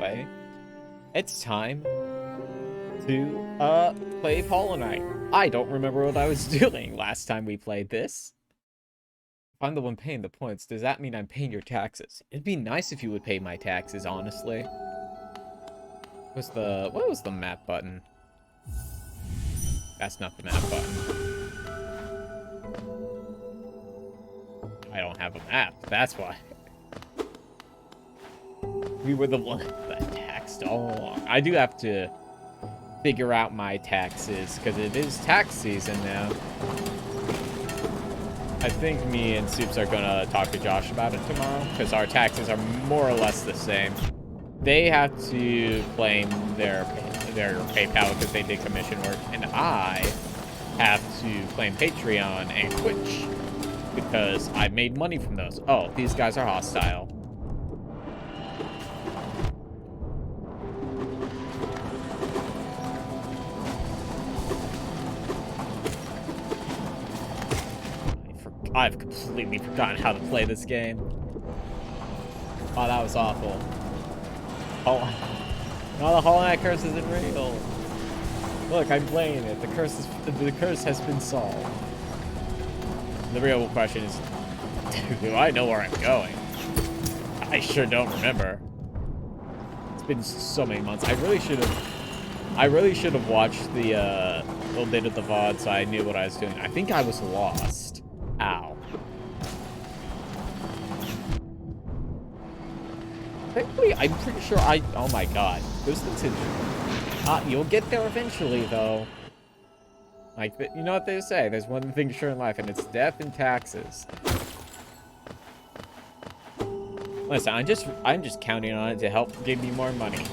play. It's time to play Hollow Knight. I don't remember what I was doing last time we played this. If I'm the one paying the points, does that mean I'm paying your taxes? It'd be nice if you would pay my taxes, honestly. What was the map button? That's not the map button. I don't have a map, that's why. We were the one that taxed all along. I do have to figure out my taxes, because it is tax season now. I think me and Soups are gonna talk to Josh about it tomorrow, because our taxes are more or less the same. They have to claim their PayPal because they did commission work, and I have to claim Patreon and Twitch because I made money from those. Oh, these guys are hostile. I've completely forgotten how to play this game. Oh, that was awful. Oh, no, the Hollow Knight curse isn't real. Look, I'm playing it. The curse has been solved. The real question is, do I know where I'm going? I sure don't remember. It's been so many months. I really should have watched the little bit of the VOD so I knew what I was doing. I think I was lost. Ow. Technically, I'm pretty sure oh my god. Those things you'll get there eventually, though. Like, you know what they say, there's one thing sure in life, and it's death and taxes. Listen, I'm just counting on it to help give me more money.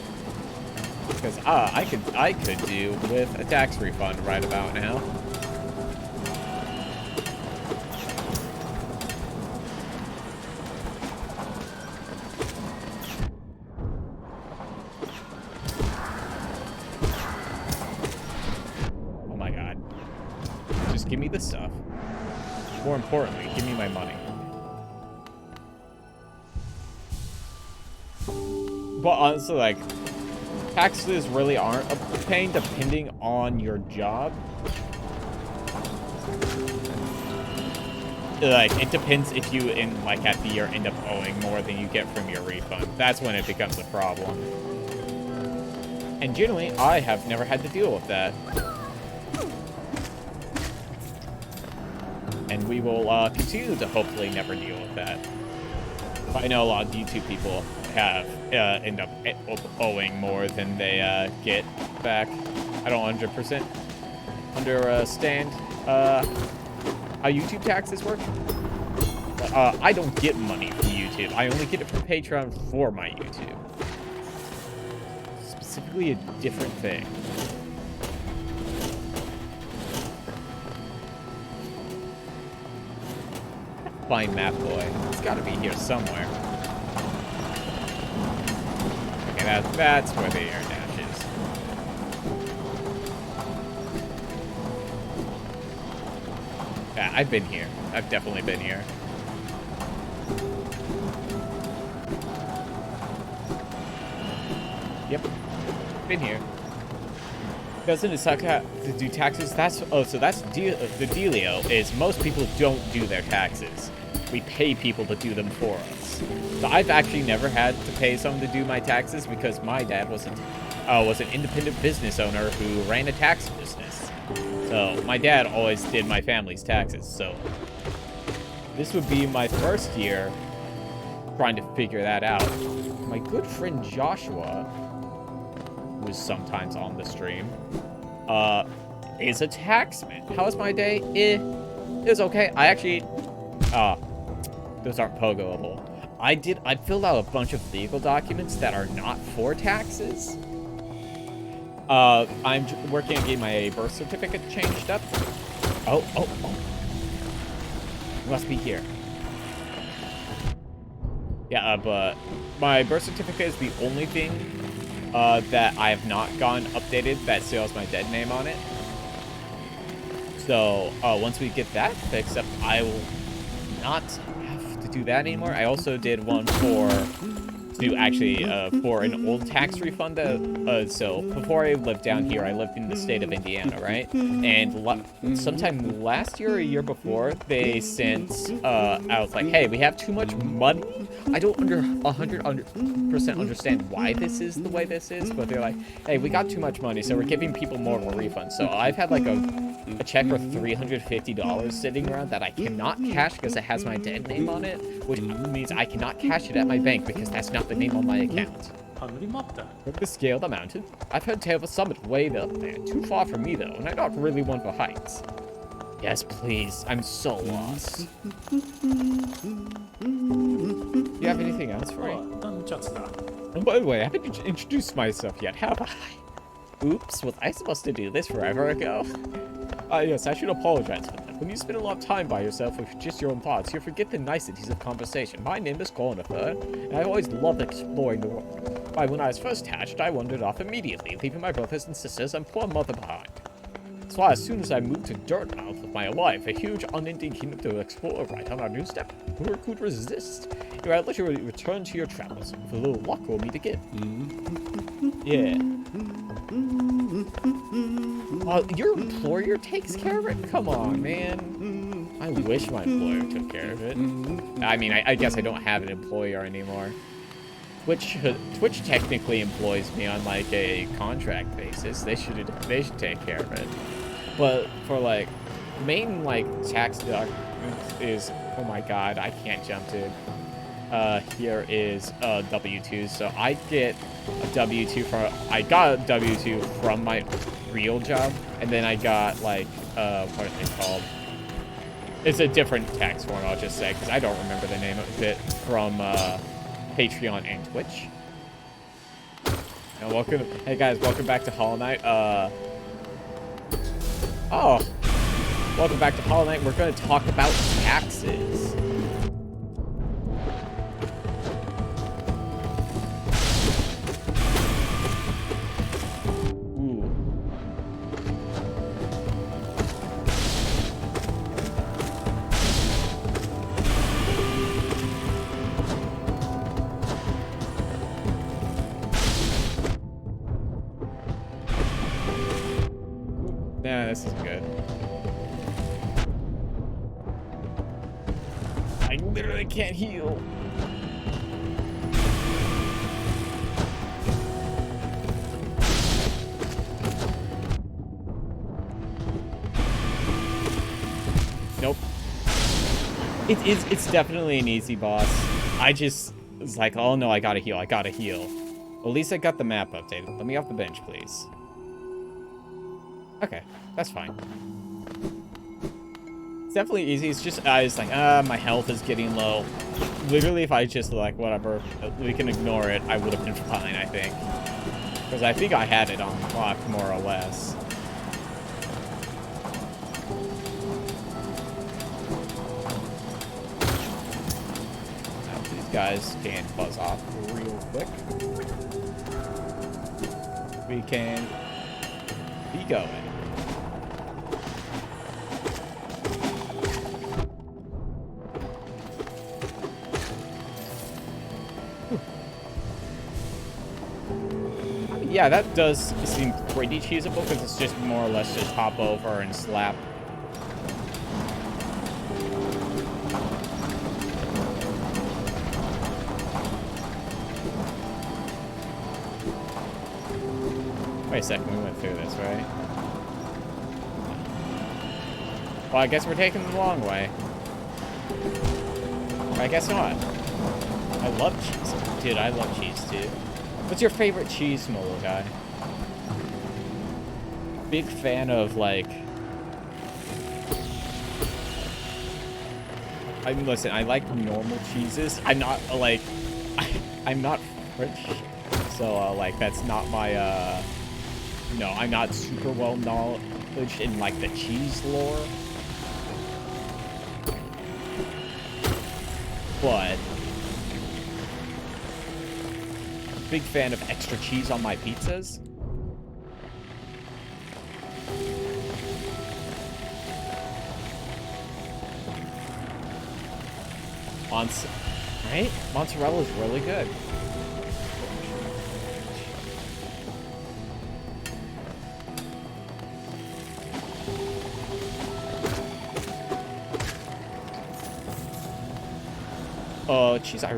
Because, I could do with a tax refund right about now. Give me the stuff. More importantly, give me my money. But honestly, like, taxes really aren't a pain depending on your job. Like, it depends if you, at the year, end up owing more than you get from your refund. That's when it becomes a problem. And generally, I have never had to deal with that. And we will continue to hopefully never deal with that. But I know a lot of YouTube people have end up owing more than they get back. I don't 100% understand how YouTube taxes work. But, I don't get money from YouTube. I only get it from Patreon for my YouTube. Specifically a different thing. Find Map Boy. It's gotta be here somewhere. Okay, that's where the air dash is. Yeah, I've been here. I've definitely been here. Yep. Been here. Doesn't it suck to do taxes? So that's the dealio is most people don't do their taxes. We pay people to do them for us. So I've actually never had to pay someone to do my taxes because my dad was an independent business owner who ran a tax business. So my dad always did my family's taxes. So this would be my first year trying to figure that out. My good friend Joshua, who is sometimes on the stream, is a taxman. How was my day? It was okay. I actually, those aren't pogoable. I filled out a bunch of legal documents that are not for taxes. I'm working on getting my birth certificate changed up. Oh. Must be here. Yeah, but my birth certificate is the only thing that I have not gotten updated that still has my dead name on it. So, once we get that fixed up, I will not have to do that anymore. I also did one for do actually for an old tax refund. So before I lived down here, I lived in the state of Indiana, right? And sometime last year or a year before, they sent out like, hey, we have too much money. I don't 100% understand why this is the way this is, but they're like, hey, we got too much money, so we're giving people more of a refund. So I've had like a check for $350 sitting around that I cannot cash because it has my dead name on it, which means I cannot cash it at my bank because that's not the name on my account. The scale of the mountain. I've heard tale of a summit way up there. Too far from me though, and I don't really want for heights. Yes, please. I'm so lost. You have anything else for me? Oh, by the way, I haven't introduced myself yet, have I? Oops, was I supposed to do this forever ago? Yes, I should apologize for that. When you spend a lot of time by yourself with just your own thoughts, you forget the niceties of conversation. My name is Cornifer, and I've always loved exploring the world. Why, when I was first hatched, I wandered off immediately, leaving my brothers and sisters and poor mother behind. So as soon as I moved to Dirtmouth with my wife, a huge unending kingdom to explore right on our doorstep, who could resist? You had literally returned to your travels. With a little luck, we'll meet again. Yeah. Your employer takes care of it? Come on, man. I wish my employer took care of it. I mean, I guess I don't have an employer anymore. Twitch technically employs me on like a contract basis. They should take care of it. But for like main like tax documents is, oh my god, I can't jump to. Here is W2. So I get a W2 from, I got a W2 from my real job, and then I got like what are they called? It's a different tax form, I'll just say, because I don't remember the name of it, from Patreon and Twitch. And welcome, hey guys, welcome back to Hollow Knight. Oh, welcome back to Hollow Knight. We're going to talk about taxes. Yeah, this is good. I literally can't heal. Nope. It's definitely an easy boss. I just was like, oh no, I gotta heal, I gotta heal. Well, at least I got the map updated. Let me off the bench, please. Okay, that's fine. It's definitely easy. It's just, I was like, my health is getting low. Literally, if I just, like, whatever, we can ignore it, I would have been fine, I think. Because I think I had it unlocked, more or less. Now, these guys can buzz off real quick. We can be going. Yeah, that does seem pretty cheesable because it's just more or less just hop over and slap. Wait a second, we went through this, right? Well, I guess we're taking the long way. I guess not. I love cheese. Dude, I love cheese too. What's your favorite cheese, Molo guy? Big fan of, like... I mean, listen, I like normal cheeses. I'm not, like... I'm not French. So, like, that's not my, No, I'm not super well knowledge in, like, the cheese lore. But... big fan of extra cheese on my pizzas. Right? Mozzarella is really good. Cheese I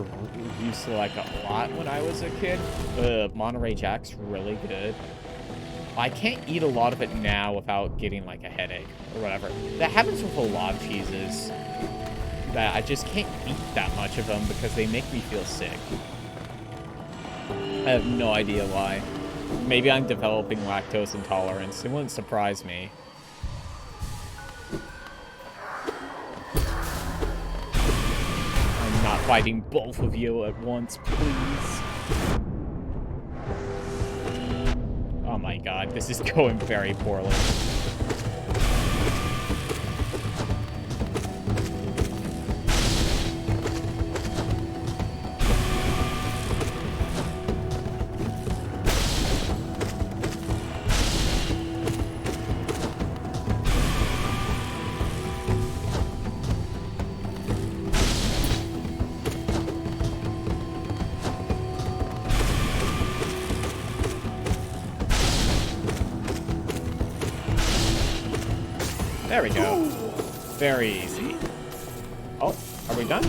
used to like a lot when I was a kid. Monterey Jack's really good. I can't eat a lot of it now without getting like a headache or whatever. That happens with a lot of cheeses. That I just can't eat that much of them because they make me feel sick. I have no idea why. Maybe I'm developing lactose intolerance. It wouldn't surprise me. I'm not fighting both of you at once, please. Oh my god, this is going very poorly. There we go. Very easy. Oh, are we done?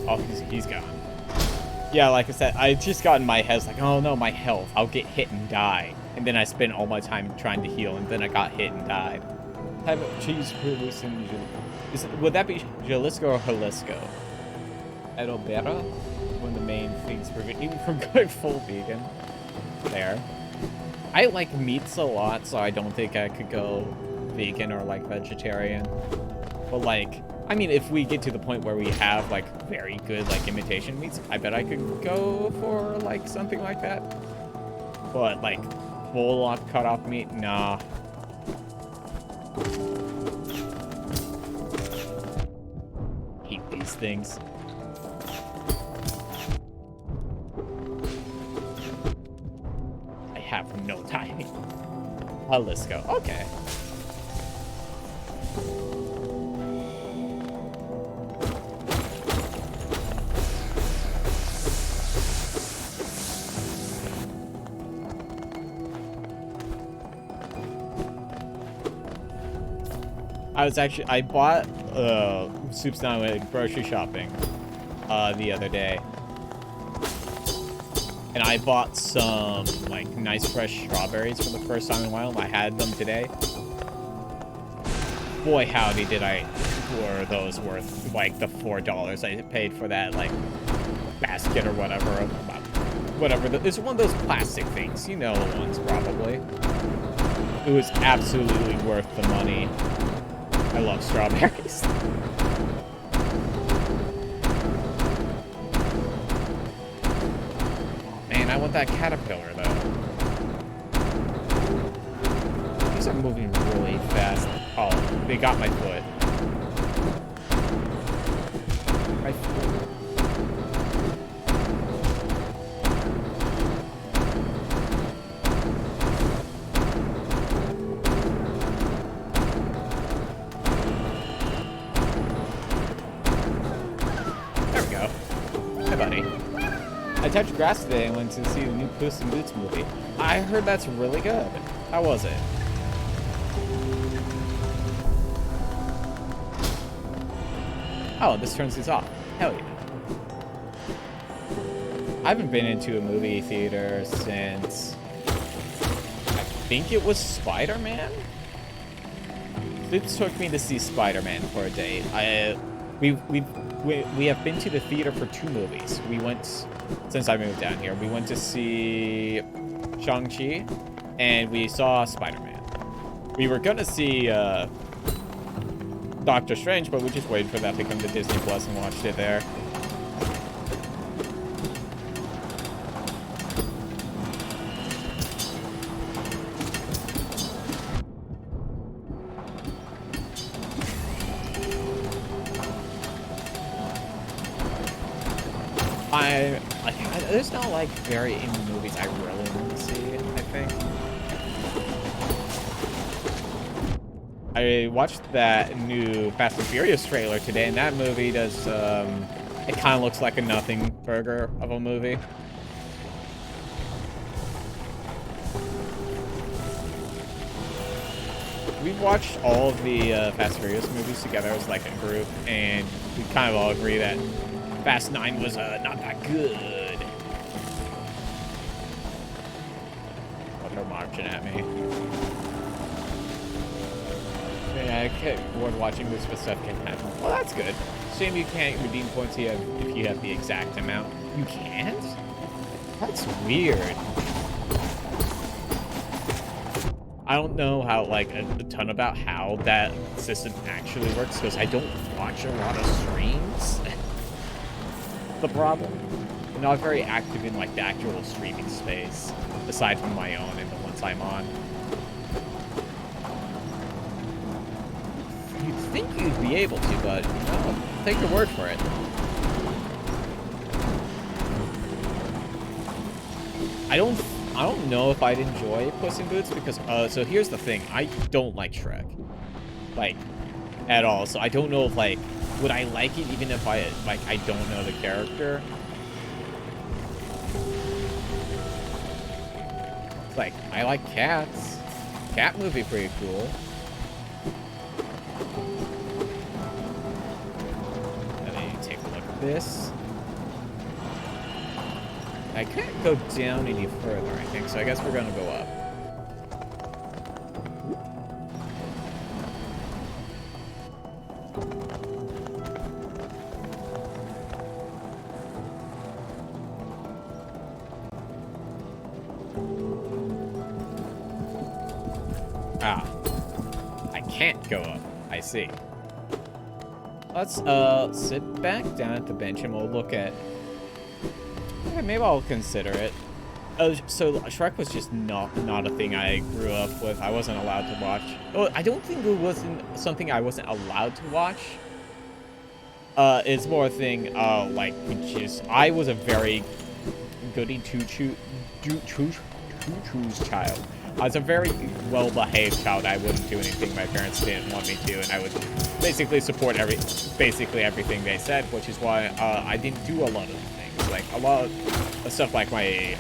Oh, he's gone. Yeah, like I said, I just got in my head, like, oh no, my health. I'll get hit and die. And then I spent all my time trying to heal, and then I got hit and died. Type of cheese hallucin. Would that be Jalisco or Jalisco? Edobera? One of the main things for even for going full vegan. There. I like meats a lot, so I don't think I could go vegan or like vegetarian. But like, I mean, if we get to the point where we have like very good like imitation meats, I bet I could go for like something like that. But like full on cut off meat, nah. Hate these things. I have no timing. Let's go. Okay. I bought Soup's Now at grocery shopping the other day. And I bought some like nice fresh strawberries for the first time in a while, and I had them today. Boy howdy did were those worth like the $4 I paid for that like basket or whatever. Whatever, it's one of those plastic things, you know the ones probably. It was absolutely worth the money. I love strawberries. Man, I want that caterpillar, though. These are moving really fast. Oh, they got my foot. My foot. I touched grass today and went to see the new Puss in Boots movie. I heard that's really good. How was it? Oh, this turns these off. Hell yeah. I haven't been into a movie theater since I think it was Spider-Man? Flips took me to see Spider-Man for a date. We have been to the theater for 2 movies. We went, since I moved down here, we went to see Shang-Chi, and we saw Spider-Man. We were gonna see Doctor Strange, but we just waited for that to come to Disney Plus and watched it there. There's no like very indie movies I really want to see, I think. I watched that new Fast and Furious trailer today, and that movie does, it kind of looks like a nothing burger of a movie. We've watched all of the Fast and Furious movies together as like a group, and we kind of all agree that Fast 9 was not that good. Oh, they're marching at me. Yeah, I get bored watching this, but stuff can happen. Well, that's good. Shame you can't redeem points if you have the exact amount. You can't? That's weird. I don't know how, like, a ton about how that system actually works, because I don't watch a lot of streams. The problem. I'm not very active in, like, the actual streaming space, aside from my own and the ones I'm on. You'd think you'd be able to, but, no, take your word for it. I don't know if I'd enjoy Puss in Boots because, so here's the thing. I don't like Shrek. Like, at all. So I don't know if, like, would I like it even if I don't know the character? It's like, I like cats. Cat movie pretty cool. And then you take a look at this. I can't go down any further, I think, so I guess we're gonna go up. Ah. I can't go up. I see. Let's, sit back down at the bench and we'll look at... Okay, maybe I'll consider it. So Shrek was just not a thing I grew up with. I wasn't allowed to watch. Oh, I don't think it wasn't something I wasn't allowed to watch. It's more a thing, like, I was a very goody two-shoes child. I was a very well-behaved child. I wouldn't do anything my parents didn't want me to, and I would basically support basically everything they said, which is why I didn't do a lot of things. Like, a lot of stuff like my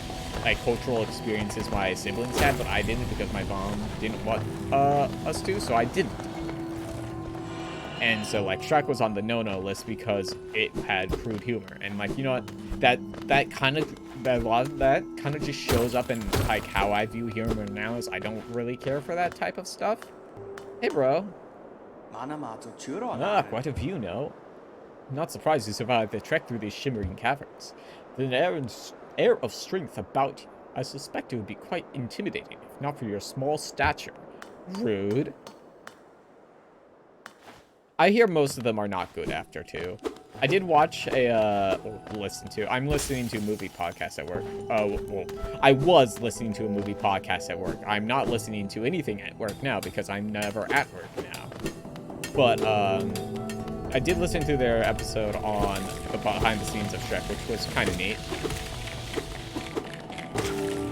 cultural experiences my siblings had, but I didn't because my mom didn't want us to, so I didn't. And so, like, Shrek was on the no-no list because it had crude humor, and, like, you know what, that kind of just shows up in, like, how I view humor now, is I don't really care for that type of stuff. Hey, bro. Ah, quite a view, no? I'm not surprised you survived the trek through these shimmering caverns. The air of strength about you. I suspect it would be quite intimidating, if not for your small stature. Rude. I hear most of them are not good after, too. I did watch I'm listening to a movie podcast at work. Well, I was listening to a movie podcast at work. I'm not listening to anything at work now because I'm never at work now. But, I did listen to their episode on the behind the scenes of Shrek, which was kind of neat.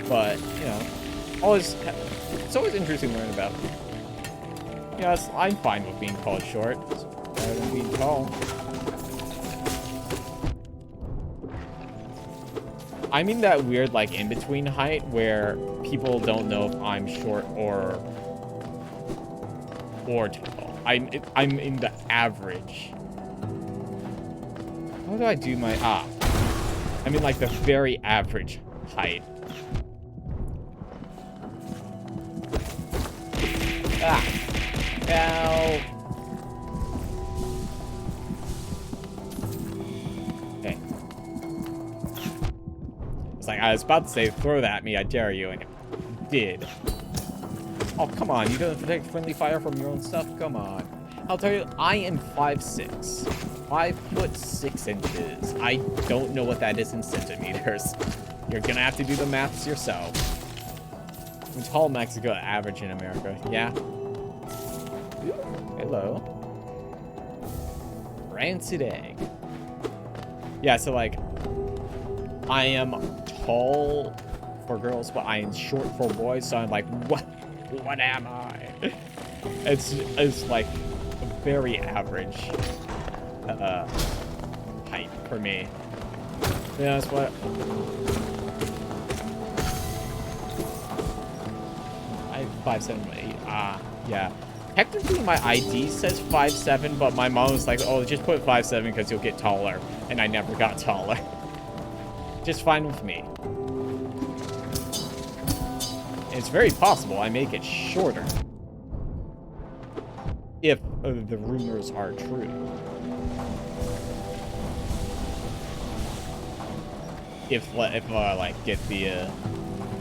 But, you know, it's always interesting to learn about. Yes, I'm fine with being called short. It's better than being tall. I'm in that weird, like, in-between height where people don't know if I'm short or tall. I'm in the average. How do I do my... I'm in, like, the very average height. Ow. Okay. It's like, I was about to say, throw that at me, I dare you, and it did. Oh, come on, you don't protect friendly fire from your own stuff? Come on. I'll tell you, I am 5'6". 5'6". I don't know what that is in centimeters. You're gonna have to do the maths yourself. I'm tall Mexico average in America, yeah. Hello. Rancid egg. Yeah, so, like, I am tall for girls, but I am short for boys, so I'm like, what am I? It's like a very average height for me. Yeah, that's what. I'm 5'7", 8". Yeah. Technically, my ID says 5'7", but my mom was like, oh, just put 5'7" because you'll get taller. And I never got taller. Just fine with me. It's very possible I make it shorter. If the rumors are true. If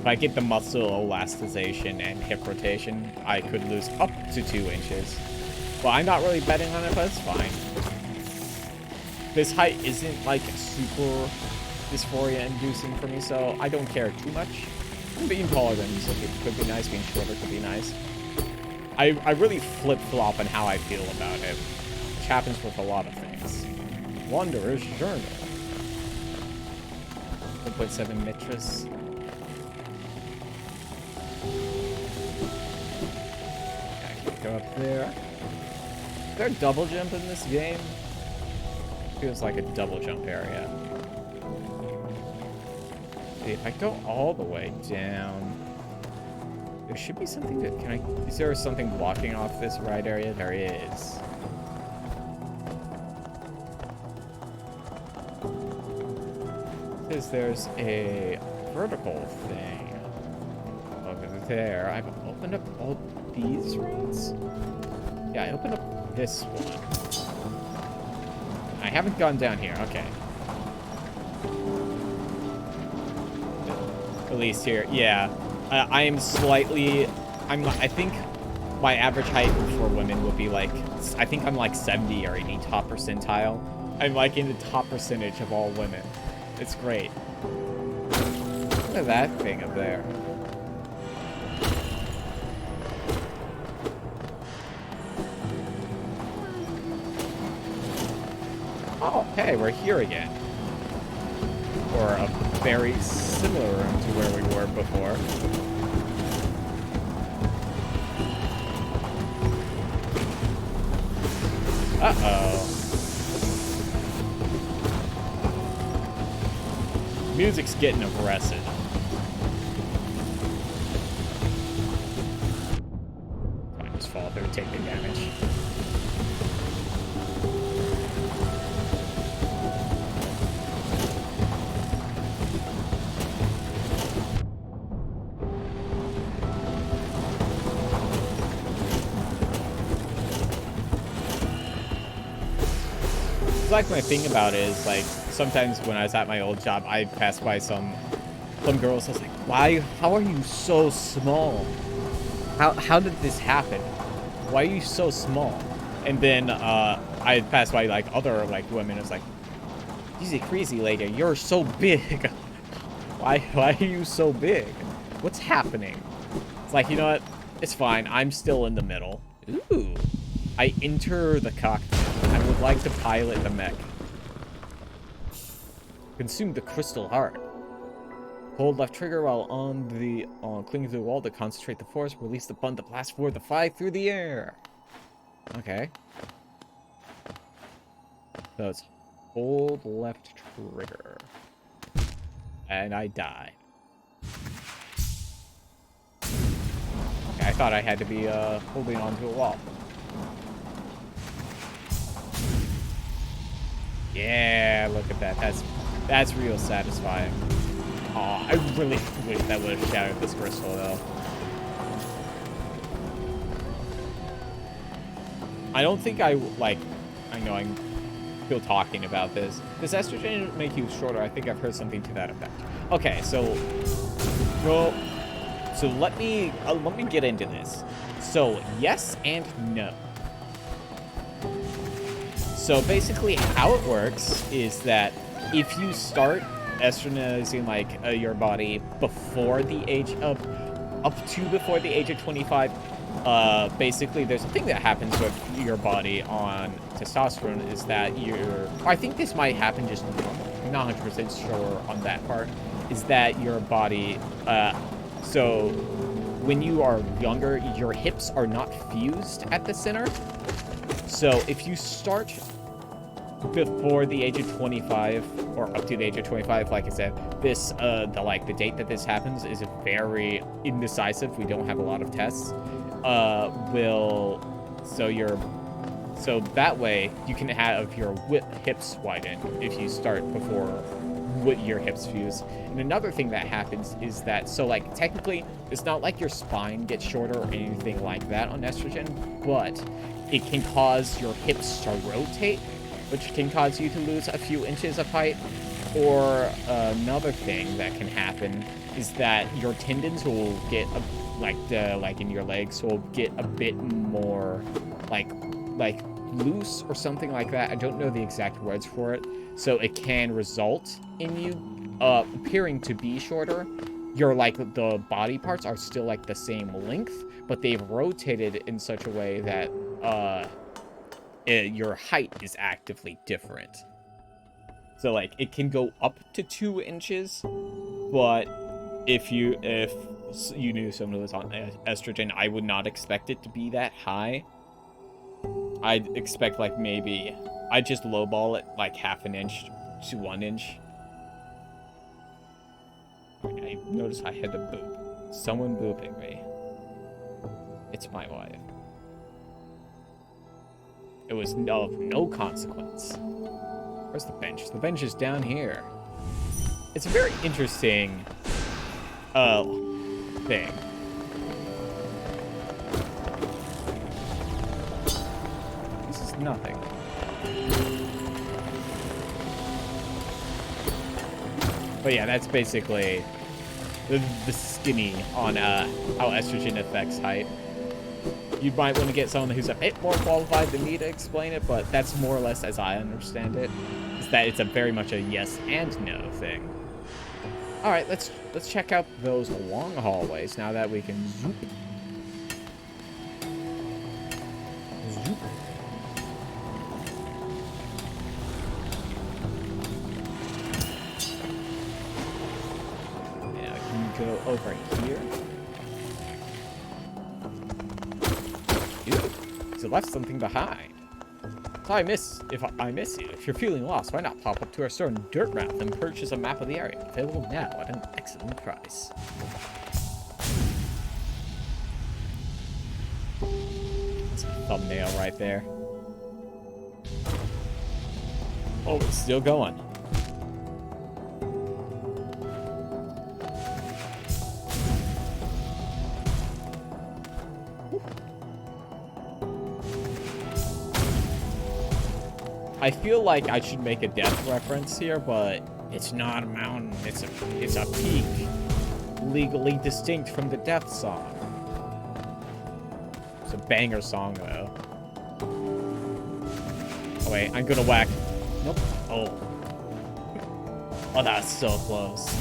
I get the muscle elasticization and hip rotation, I could lose up to 2 inches. Well, I'm not really betting on it, but it's fine. This height isn't, like, super dysphoria-inducing for me, so I don't care too much. Being taller than music could be nice, being shorter could be nice. I really flip-flop on how I feel about it, which happens with a lot of things. Wanderer's Journal. 1.7 Mitras. Go up there. Is there a double jump in this game? Feels like a double jump area. See, if I go all the way down, there should be something that is there something blocking off this ride area? There is. There's a vertical thing over there. I've opened up all these routes? Yeah, I opened up this one. I haven't gone down here. Okay. At least here. Yeah. I am slightly... I think my average height for women would be like... I think I'm like 70 or 80 top percentile. I'm like in the top percentage of all women. It's great. Look at that thing up there. Oh, hey, we're here again. Or a very similar room to where we were before. Uh-oh. Music's getting aggressive. I just fall through and take the damage. Like my thing about it is like sometimes when I was at my old job, I passed by some girls. I was like, how are you so small? How did this happen? Why are you so small? And then I passed by like other like women. I was like, "She's a crazy lady. You're so big. Why are you so big? What's happening?" It's like, you know what? It's fine. I'm still in the middle. Ooh. I enter the cockpit. I would like to pilot the mech. Consume the crystal heart. Hold left trigger while clinging to the wall to concentrate the force. Release the button to blast forward the fly through the air. Okay. So it's hold left trigger. And I die. Okay, I thought I had to be holding onto a wall. Yeah, look at that. That's real satisfying. Aw, I really wish that would have shattered this crystal, though. I don't think I know I'm still talking about this. Does estrogen make you shorter? I think I've heard something to that effect. Okay, so let me get into this. So, yes and no. So basically how it works is that if you start estronizing like your body before the age of before the age of 25, basically there's a thing that happens with your body on testosterone is that I think this might happen just normal. I'm not 100% sure on that part. Is that your body so when you are younger, your hips are not fused at the center. So if you start before the age of 25 or up to the age of 25, like I said, this the date that this happens is very indecisive. We don't have a lot of tests. Will So that way you can have your hips widen if you start before with your hips fuse. And another thing that happens is that, so like technically it's not like your spine gets shorter or anything like that on estrogen, but it can cause your hips to rotate, which can cause you to lose a few inches of height. Or another thing that can happen is that your tendons will get like in your legs will get a bit more like loose or something like that. I don't know the exact words for it. So it can result in you appearing to be shorter. Your the body parts are still like the same length, but they've rotated in such a way that your height is actively different. So like it can go up to 2 inches, but if you knew someone who was on estrogen, I would not expect it to be that high. I'd expect like maybe I'd just lowball it like half an inch to 1 inch. I noticed I had to boop. Someone booping me. It's my wife. It was of no consequence. Where's the bench? The bench is down here. It's a very interesting thing. This is nothing. But yeah, that's basically the skinny on how estrogen affects height. You might want to get someone who's a bit more qualified than me to explain it, but that's more or less as I understand it. Is that it's a very much a yes and no thing. All right, let's check out those long hallways now that we can zoop. Zoop. Now I can go over here. You left something behind. So if I miss you, if you're feeling lost, why not pop up to our store in Dirtmouth and purchase a map of the area, available now at an excellent price. That's a thumbnail right there. Oh, it's still going. I feel like I should make a death reference here, but it's not a mountain. It's a peak, legally distinct from the death song. It's a banger song though. Oh wait, I'm gonna whack. Nope. Oh. Oh, that's so close.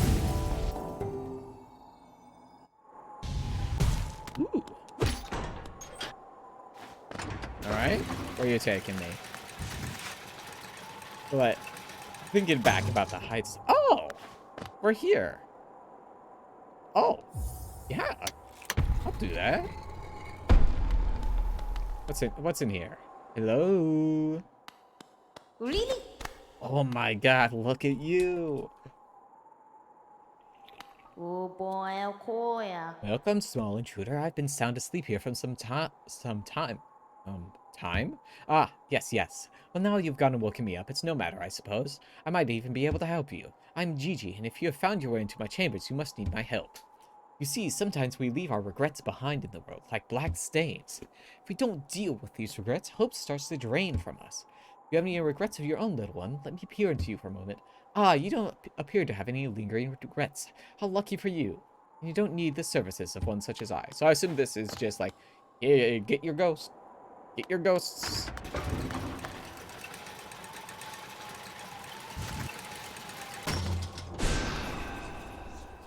Ooh. All right, where are you taking me? But thinking back about the heights. Oh, we're here. Oh, yeah, I'll do that. What's in here? Hello. Really? Oh my God! Look at you. Oh boy, Welcome, small intruder. I've been sound asleep here for some time. Time? Ah, yes. Well, now you've gone and woken me up. It's no matter, I suppose. I might even be able to help you. I'm Gigi, and if you have found your way into my chambers, you must need my help. You see, sometimes we leave our regrets behind in the world, like black stains. If we don't deal with these regrets, hope starts to drain from us. If you have any regrets of your own, little one, let me peer into you for a moment. Ah, you don't appear to have any lingering regrets. How lucky for you. And you don't need the services of one such as I. So I assume this is just like, yeah, get your ghost. Get your ghosts.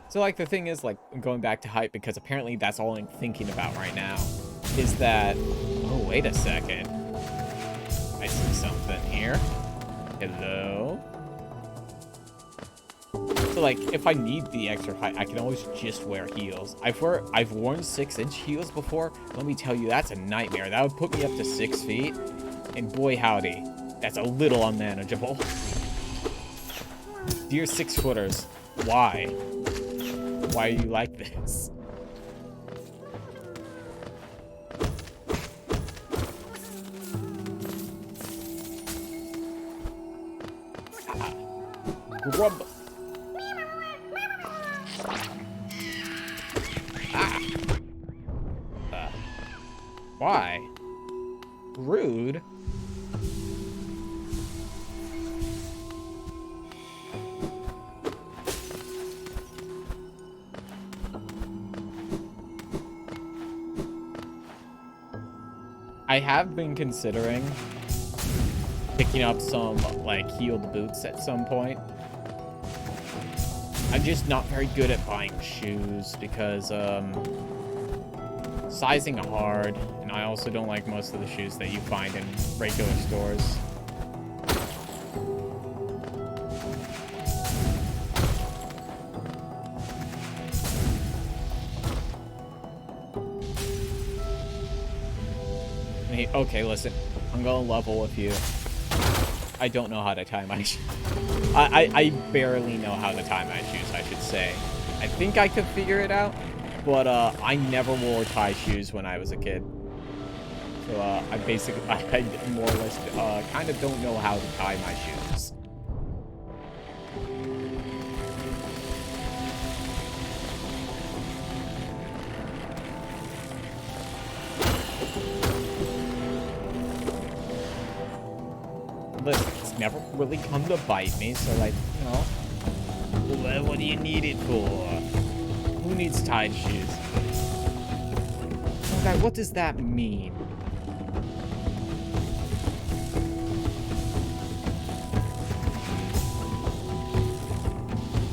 So, like, the thing is, like, going back to hype, because apparently that's all I'm thinking about right now, is that... Oh, wait a second. I see something here. Hello? So, like, if I need the extra height, I can always just wear heels. I've worn 6-inch heels before. Let me tell you, that's a nightmare. That would put me up to 6 feet. And boy, howdy, that's a little unmanageable. Dear 6-footers, why? Why are you like this? grub. Ah. Why? Rude. I have been considering picking up some, like, heeled boots at some point. I'm just not very good at buying shoes because, sizing hard, and I also don't like most of the shoes that you find in regular stores. Okay, listen, I'm gonna level with you. I don't know how to tie my shoes. I barely know how to tie my shoes, I should say. I think I could figure it out, but I never wore tie shoes when I was a kid. So I more or less kind of don't know how to tie my shoes. Listen, it's never really come to bite me, so, like, you know, what do you need it for? Who needs tied shoes? Oh God, what does that mean?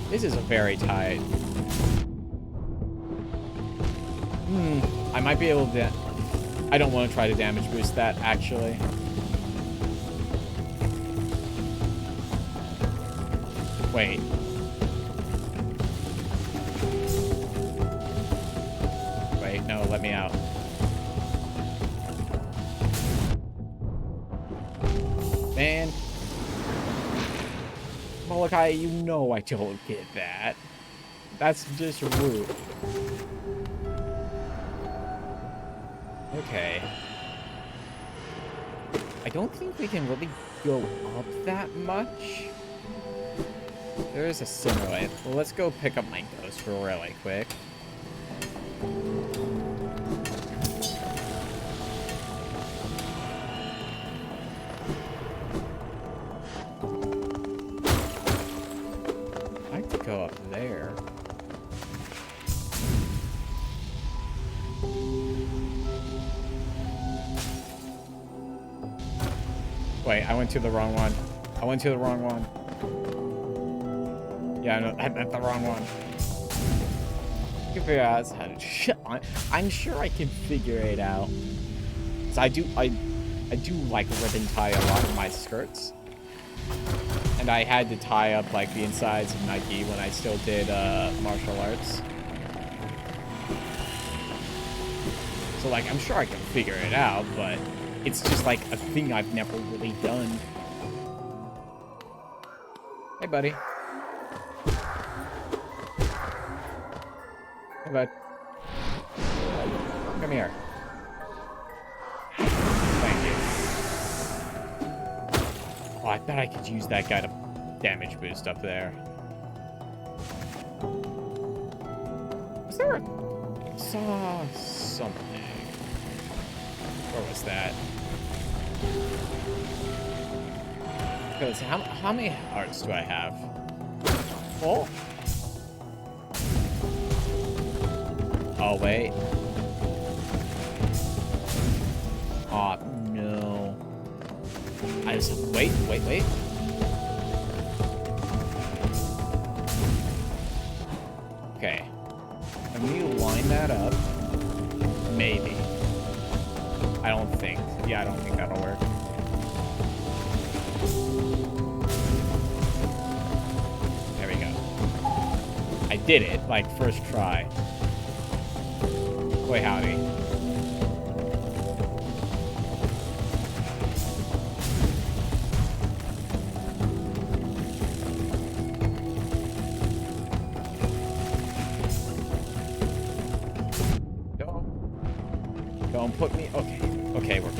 This is a very tight. I might be able to... I don't want to try to damage boost that, actually. Wait. Wait, no, let me out. Man. Molokai, you know I don't get that. That's just rude. Okay. I don't think we can really go up that much. There is a simulate. Well, let's go pick up my ghost really quick. I like to go up there. Wait, I went to the wrong one. I went to the wrong one. Yeah, no, I meant the wrong one. I can figure out how to... I'm sure I can figure it out. So I do like ribbon tie a lot of my skirts. And I had to tie up, like, the insides of Nike when I still did martial arts. So, like, I'm sure I can figure it out, but it's just, like, a thing I've never really done. Hey, buddy. Hey, bud. Come here. Thank you. Oh, I bet I could use that guy to damage boost up there. Was there a... saw something. Where was that? Because how many hearts do I have? Full? Oh, wait. Oh, no. I just... Wait. Okay. Can we line that up? Maybe. I don't think. Yeah, I don't think that'll work. There we go. I did it, like, first try. Boy, howdy. Don't put me... Okay, we're...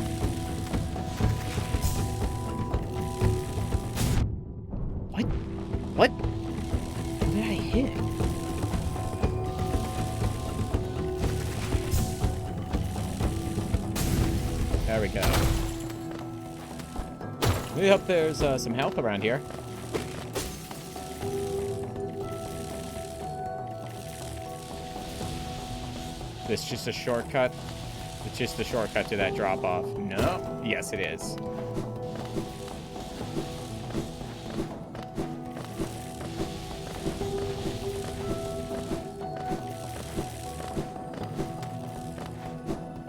What? There we go. We hope there's some help around here. This just a shortcut? It's just a shortcut to that drop-off. No? Yes, it is.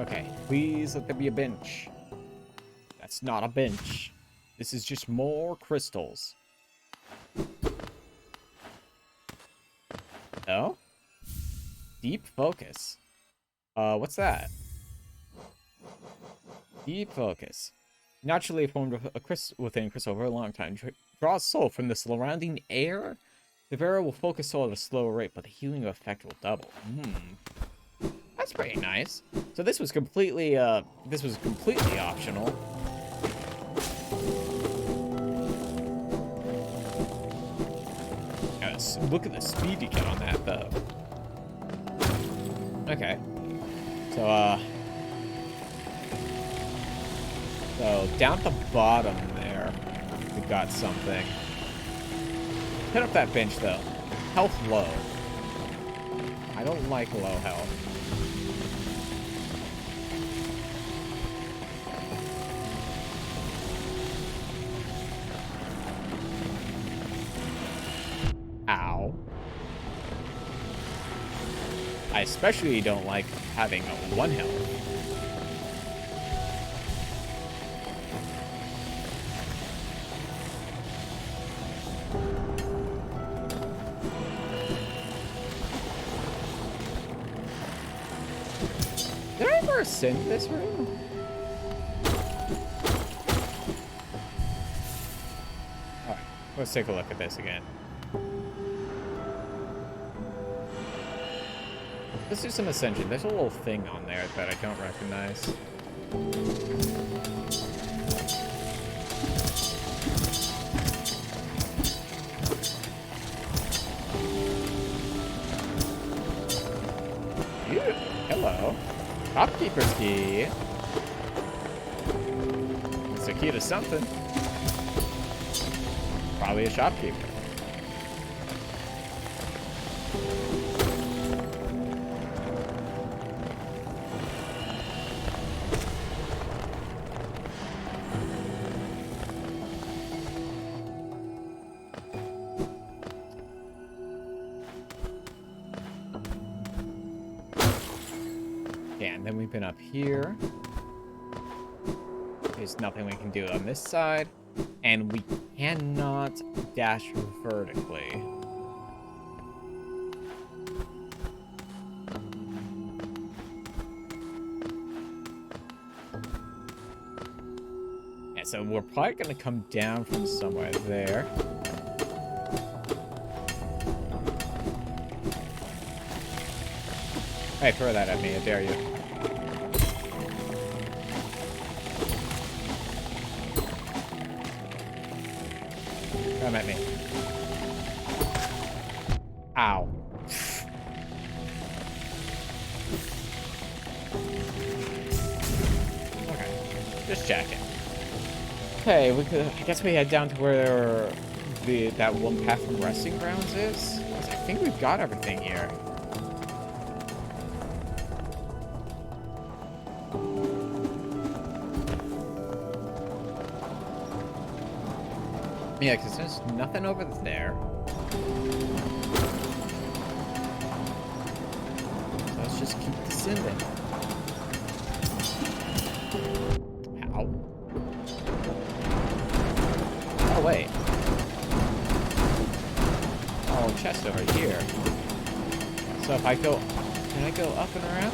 Okay, please let there be a bench. That's not a bench. This is just more crystals. Oh? Deep focus. What's that? Deep focus. Naturally formed within crystal over a long time. Draws soul from the surrounding air. The bearer will focus soul at a slower rate, but the healing effect will double. That's pretty nice. So this was completely optional. Look at the speed you get on that, though. Okay. So down at the bottom there, we got something. Hit up that bench, though. Health low. I don't like low health. Ow. I especially don't like having a 1 health. Did I ever ascend this room? Alright, let's take a look at this again. Let's do some ascension. There's a little thing on there that I don't recognize. Ew, hello. Shopkeeper's key. It's a key to something. Probably a shopkeeper. And then we've been up here. There's nothing we can do on this side. And we cannot dash vertically. Yeah, so we're probably going to come down from somewhere there. Hey, throw that at me, I dare you. Come at me. Ow. Okay, just checking. Okay, we could, I guess we head down to where that one path from resting grounds is. I think we've got everything here. Yeah, because there's nothing over there. So let's just keep descending. Ow. Oh, wait. Oh, chest over here. So if I go... Can I go up and around?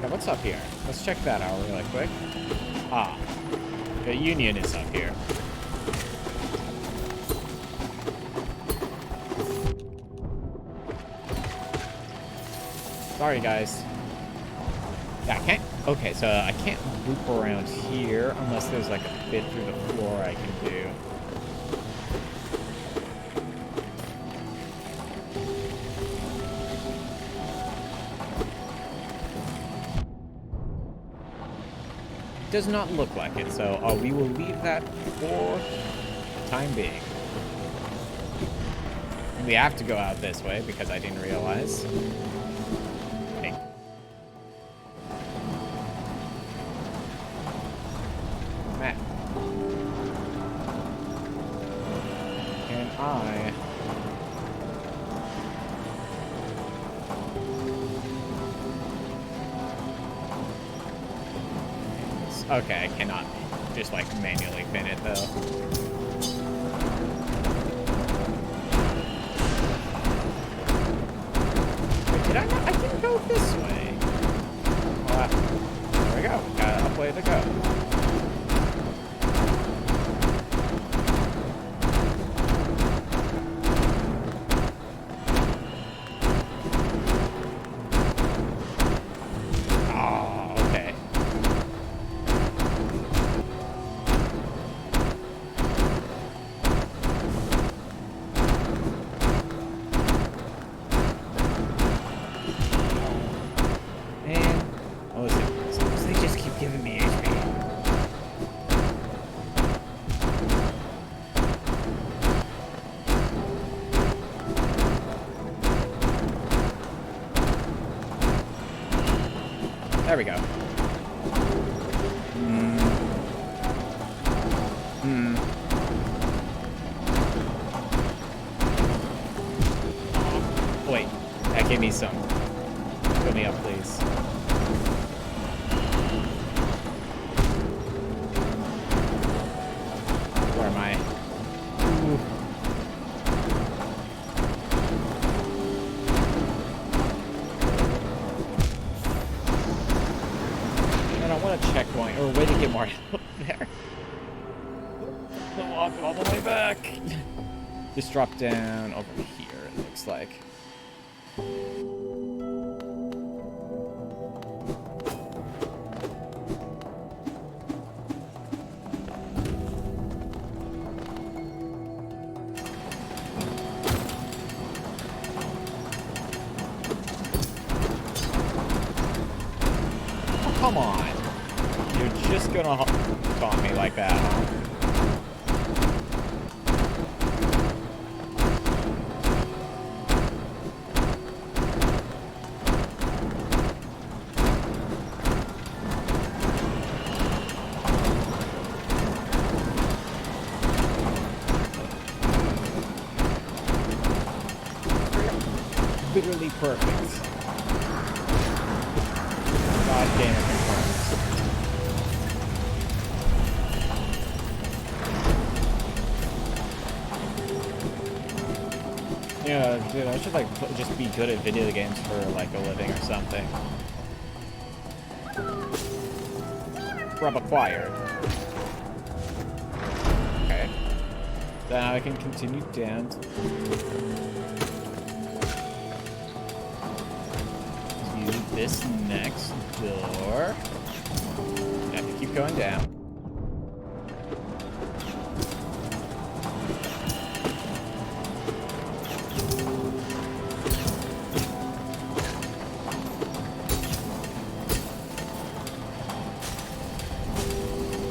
What's up here? Let's check that out really quick. Ah, the Union is up here. Sorry, guys. Yeah, I can't. Okay, so I can't loop around here unless there's like a bit through the floor I can do. Does not look like it, so we will leave that for the time being. We have to go out this way because I didn't realize. Hey. Matt. Can I... Okay, I cannot just, like, manually pin it, though. Wait, did I not? I didn't go this way. Well, there we go. Got a way to go. There we go. Wait, that gave me some. Fill me up, please. Where am I? Ooh. A checkpoint or a way to get more out there. Don't walk all the way back. Just drop down over here, it looks like. Oh, come on. You're just gonna taunt me like that, huh? Literally perfect. God damn it. Yeah, dude, I should like just be good at video games for like a living or something. Grab acquired. Okay. Then I can continue down to this next door. I have to keep going down.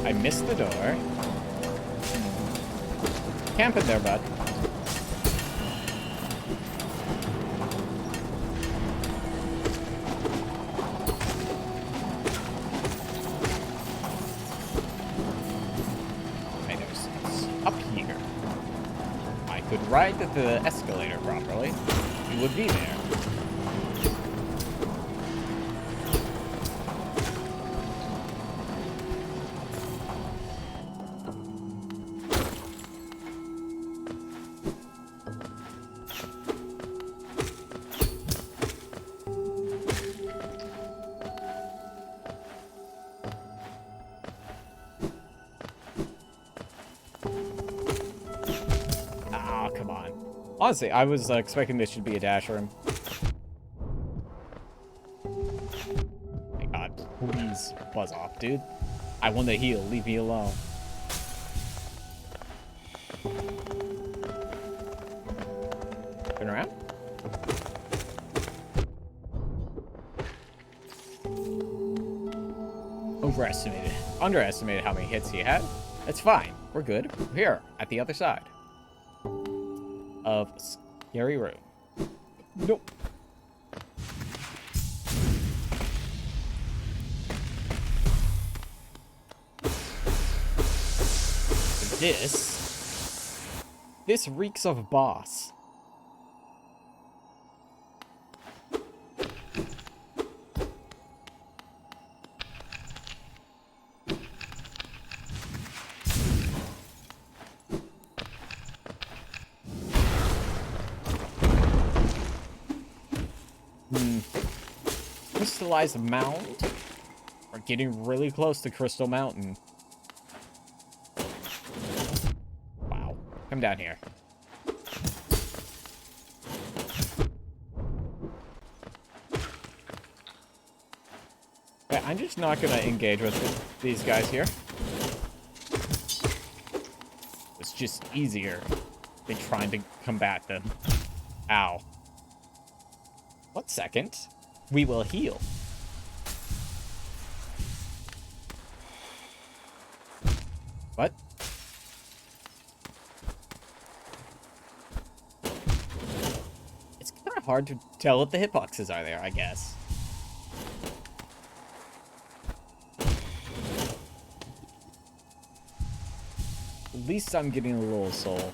I missed the door. Camp in there, bud. Up here. I could ride the escalator properly. It would be there. Come on. Honestly, I was expecting this should be a dash room. My God. Please buzz off, dude. I want to heal. Leave me alone. Turn around. Underestimated how many hits he had. That's fine. We're good. We're here at the other side of Scary Room. Nope. This reeks of boss. Crystallized Mound. We're getting really close to Crystal Mountain. Wow. Come down here. Okay, I'm just not gonna engage with these guys here. It's just easier than trying to combat them. Ow. 1 second. We will heal. What? It's kind of hard to tell if the hitboxes are there, I guess. At least I'm getting a little soul.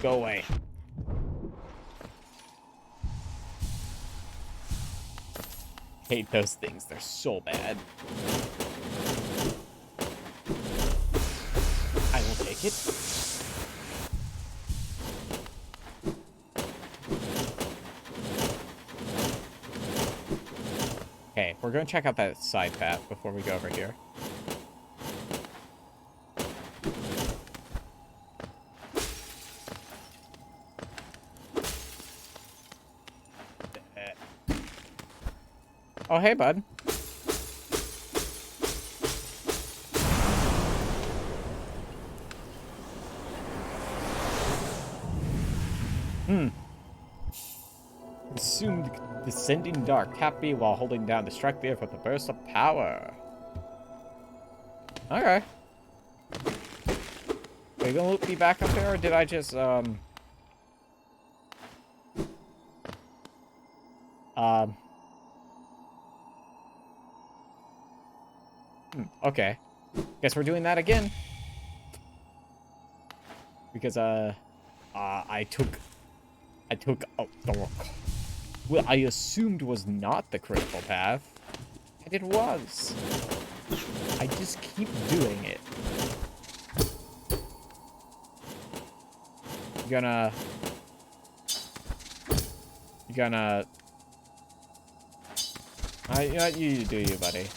Go away. Hate those things. They're so bad. I will take it. Okay, we're going to check out that side path before we go over here. Oh, hey, bud. Assumed descending dark. Tap B while holding down to strike the earth with a burst of power. Okay. Are you gonna loop me back up there, or did I just, okay. Guess we're doing that again. Because, I took out the well, I assumed was not the critical path. And it was. I just keep doing it. You gonna... You know what? You do you, buddy.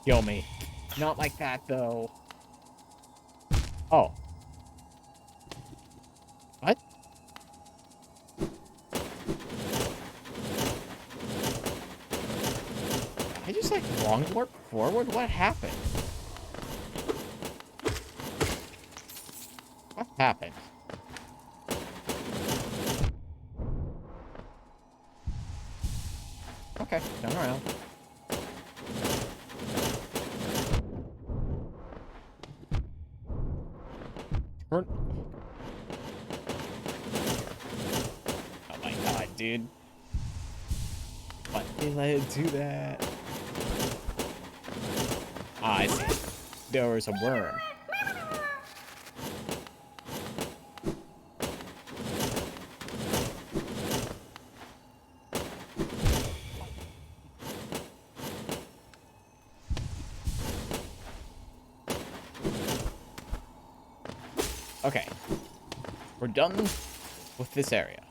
Kill me. Not like that, though. Oh. What? I just, like, long warp forward? What happened? What happened? Okay, turn around. Turn. Oh my god, dude. Why did they let it do that? Ah, I see. There was a worm. Okay. We're done with this area.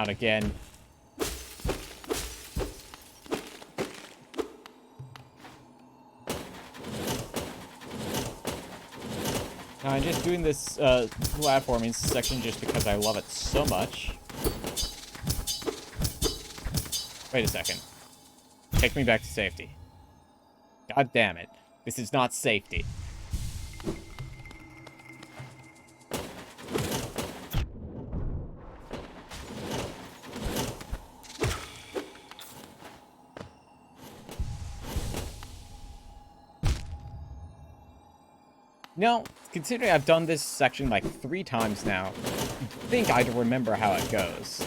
Out again. Now, I'm just doing this platforming section just because I love it so much. Wait a second. Take me back to safety. God damn it. This is not safety. No, considering I've done this section like 3 times now, I think I'd remember how it goes.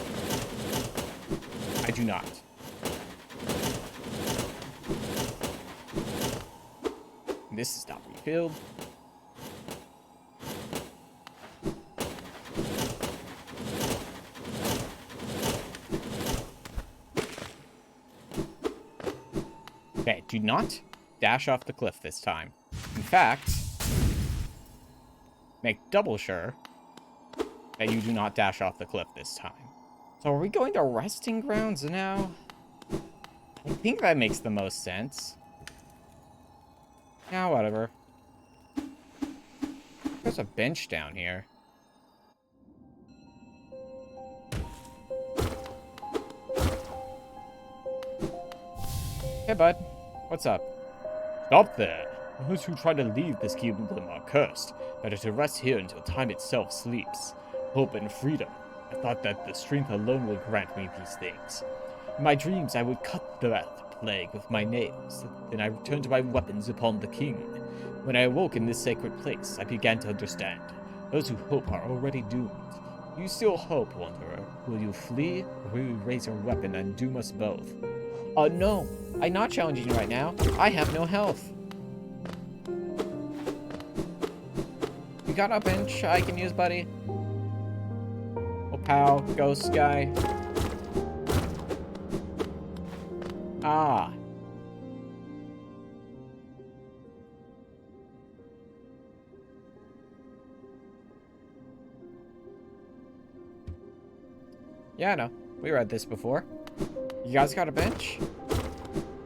I do not. This is not refilled. Okay, do not dash off the cliff this time. In fact, make double sure that you do not dash off the cliff this time. So are we going to resting grounds now? I think that makes the most sense. Yeah, whatever. There's a bench down here. Hey, bud. What's up? Stop there. Those who try to leave this kingdom are cursed. Better to rest here until time itself sleeps. Hope and freedom. I thought that the strength alone would grant me these things. In my dreams, I would cut the plague with my nails. Then I returned to my weapons upon the king. When I awoke in this sacred place, I began to understand. Those who hope are already doomed. You still hope, Wanderer. Will you flee, or will you raise your weapon and doom us both? No. I'm not challenging you right now. I have no health. You got a bench I can use, buddy? Oh, pal. Ghost guy. Ah. Yeah, I know. We read this before. You guys got a bench?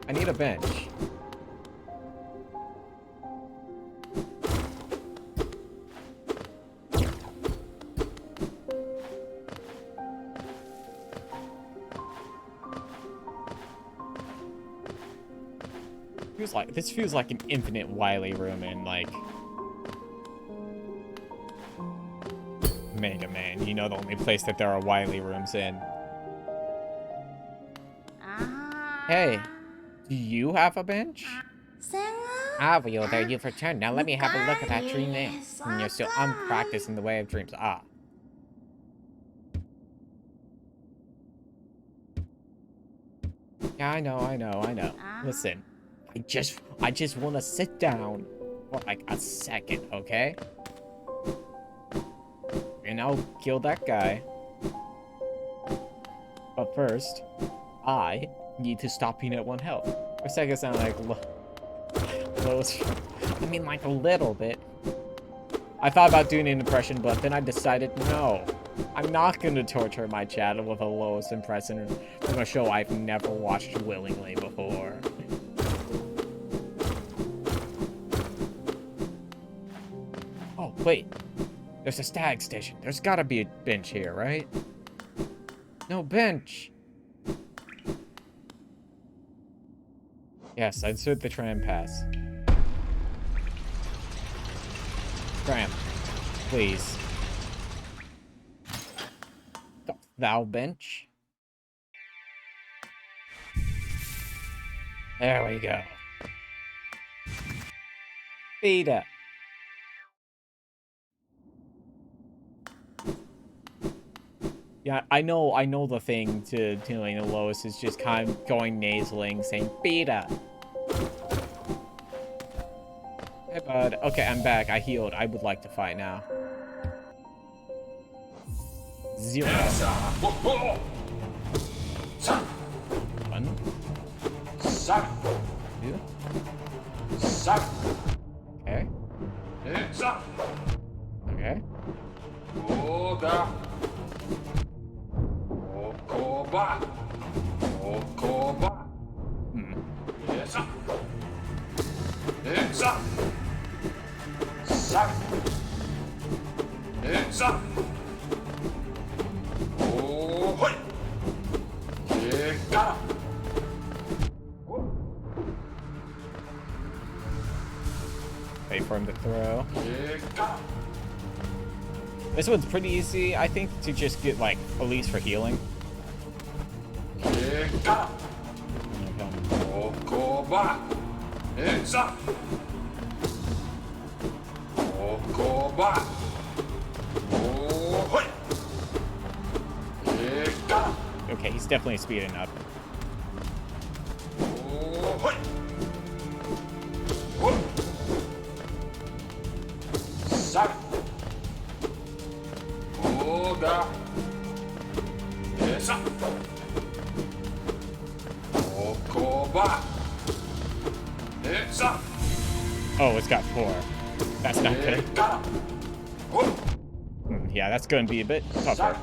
I need a bench. This feels like an infinite Wily room in, like, Mega Man. You know, the only place that there are Wily rooms in. Hey, do you have a bench? Ah, well, there you've returned. Now let me have a look at that dream there. You're still unpracticed in the way of dreams. Ah. Yeah, I know. Listen, I just want to sit down for like a second, okay? And I'll kill that guy. But first, I need to stop being at 1 health. For a second, it sounded like Lois. I mean, like a little bit. I thought about doing an impression, but then I decided, no. I'm not going to torture my channel with a Lois impression from a show I've never watched willingly before. Oh, wait. There's a stag station. There's gotta be a bench here, right? No bench. Yes, insert the tram pass. Tram, please. Thou bench. There we go. Feed up. Yeah, I know the thing to doing Lois is just kind of going nasaling, saying "Beta." Hey, bud. Okay, I'm back. I healed. I would like to fight now. 0. 1. 2. Okay. Okay. Hmm. Wait for him to throw. This one's pretty easy, I think, to just get, like, at least for healing. Okay. Okay, he's definitely speeding up. Oh, it's got 4. That's not good. Yeah, that's going to be a bit tougher.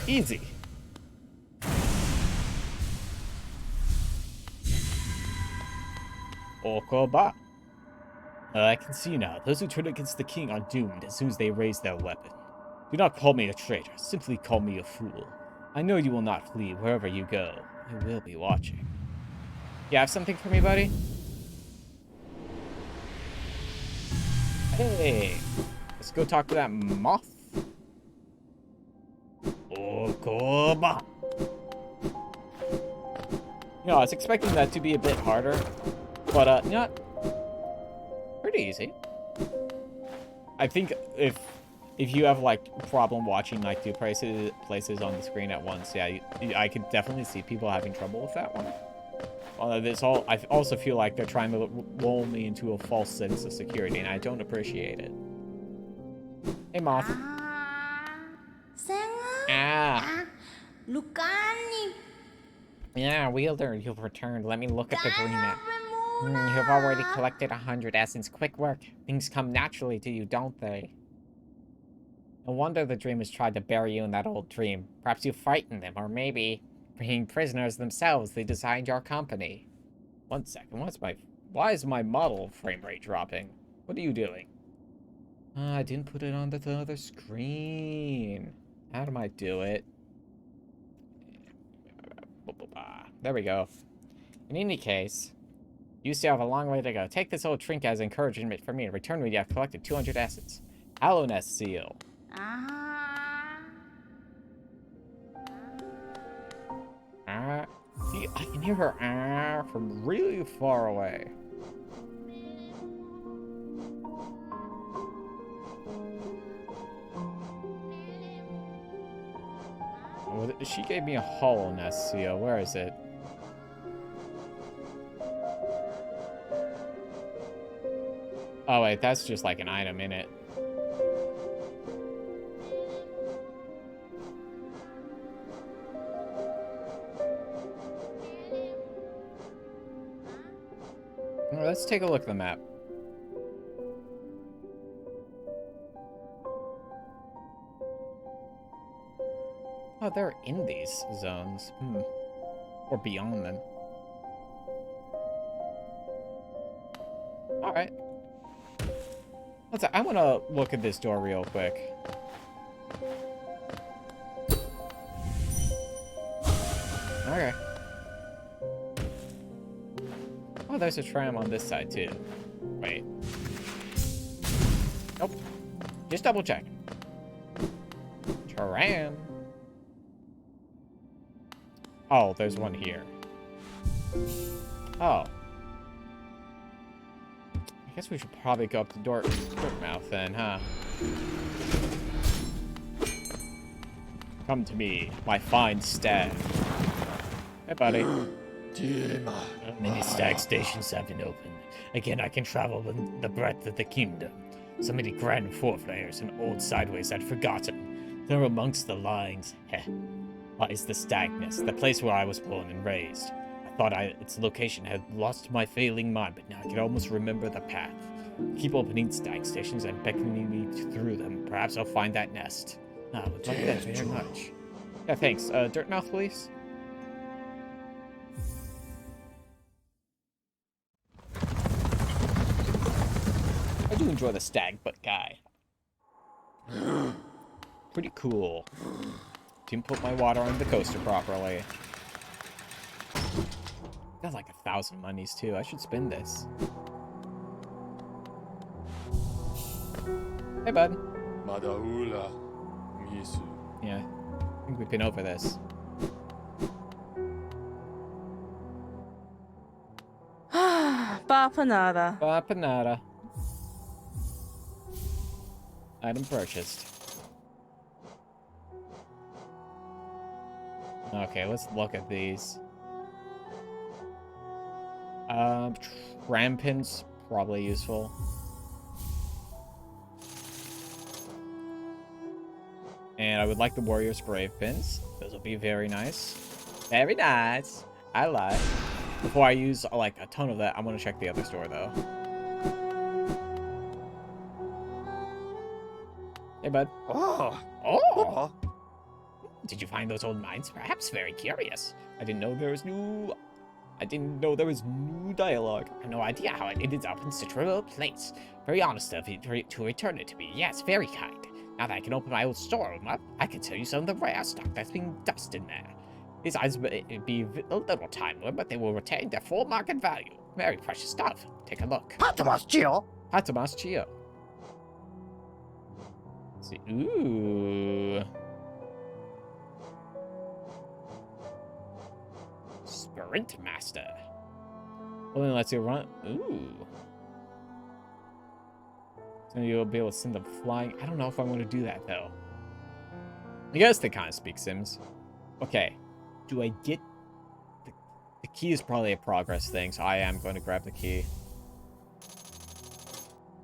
Easy. Okoba. I can see now. Those who turn against the king are doomed as soon as they raise their weapon. Do not call me a traitor. Simply call me a fool. I know you will not flee wherever you go. I will be watching. You have something for me, buddy? Hey. Let's go talk to that moth. Okoba. You know, I was expecting that to be a bit harder, but you know what? Pretty easy. I think if you have like problem watching like 2 places on the screen at once, yeah, I could definitely see people having trouble with that one. I also feel like they're trying to lull me into a false sense of security, and I don't appreciate it. Hey, moth. Ah. Yeah, Wielder, you've returned. Let me look at the dream map. You've already collected 100 essence. Quick work. Things come naturally to you, don't they? No wonder the dreamers tried to bury you in that old dream. Perhaps you frightened them, or maybe, being prisoners themselves, they designed your company. 1 second, why is my model frame rate dropping? What are you doing? I didn't put it on the other screen. How do I do it? There we go. In any case, you still have a long way to go. Take this old trinket as encouragement for me. In return, we have collected 200 essence. Hallow Nest Seal. See, I can hear her from really far away. Well, she gave me a Hollow Nest Seal. Where is it? Oh wait, that's just like an item in it. Let's take a look at the map. Oh, they're in these zones. Or beyond them. Alright. I want to look at this door real quick. Okay. Oh, there's a tram on this side, too. Wait. Nope. Just double check. Tram. Oh, there's one here. Oh. I guess we should probably go up to Dork Mouth then, huh? Come to me, my fine stag. Hey, buddy. Many stag stations have been opened. Again, I can travel the breadth of the kingdom. So many grand forefathers and old sideways I'd forgotten. There amongst the lines, lies the stag nest, the place where I was born and raised. I thought its location had lost my failing mind, but now I can almost remember the path. Keep opening stag stations and beckoning me through them. Perhaps I'll find that nest. I would like that very much. Yeah, thanks. Dirtmouth, please. I do enjoy the stag butt guy. Pretty cool. Didn't put my water on the coaster properly. Got like 1,000 monies too. I should spend this. Hey, bud. Yeah, I think we've been over this. Bapanada. Bapanada. Item purchased. Okay, let's look at these. Tram pins, probably useful. And I would like the Warrior's Brave pins. Those will be very nice. Very nice. I like. Before I use like a ton of that, I'm gonna check the other store though. Hey, bud. Oh. Did you find those old mines? Perhaps very curious. I didn't know there was new dialogue. I have no idea how it ended up in such a remote place. Very honest of you to return it to me. Yes, very kind. Now that I can open my old storeroom up, I can tell you some of the rare stock that's being dusted in there. These items may be a little time-worn, but they will retain their full market value. Very precious stuff. Take a look. Hatamas Chio. Hatamas Chio. Let's see. Ooh. Sprint Master. Well, then let's see. Run. Ooh. So you'll be able to send them flying. I don't know if I want to do that, though. I guess they kind of speak Sims. Okay. Do I get... The key is probably a progress thing, so I am going to grab the key.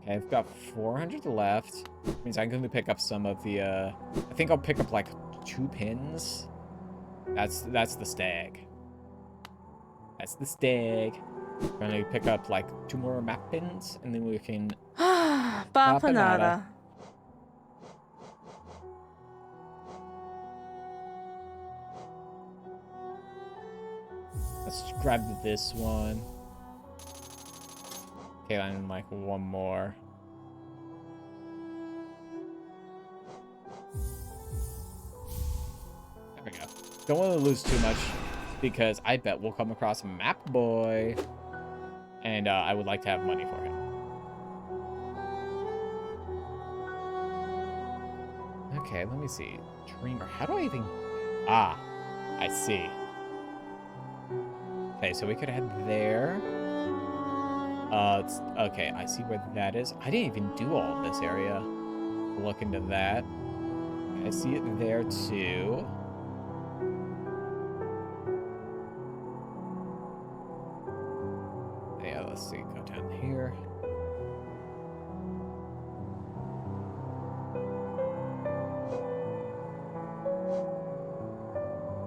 Okay, I've got 400 left. Means I'm going to pick up some of the, I think I'll pick up, like, 2 pins. That's the stag. That's the stag. We're going to pick up, like, 2 more map pins, and then we can... Bapanada. Let's grab this one. Okay, and like one more. There we go. Don't want to lose too much because I bet we'll come across Map Boy. And I would like to have money for him. Okay, let me see. Dreamer. How do I even... Ah, I see. Okay, so we could head there. Okay, I see where that is. I didn't even do all of this area. Look into that. I see it there too. Yeah, let's see. Go down here.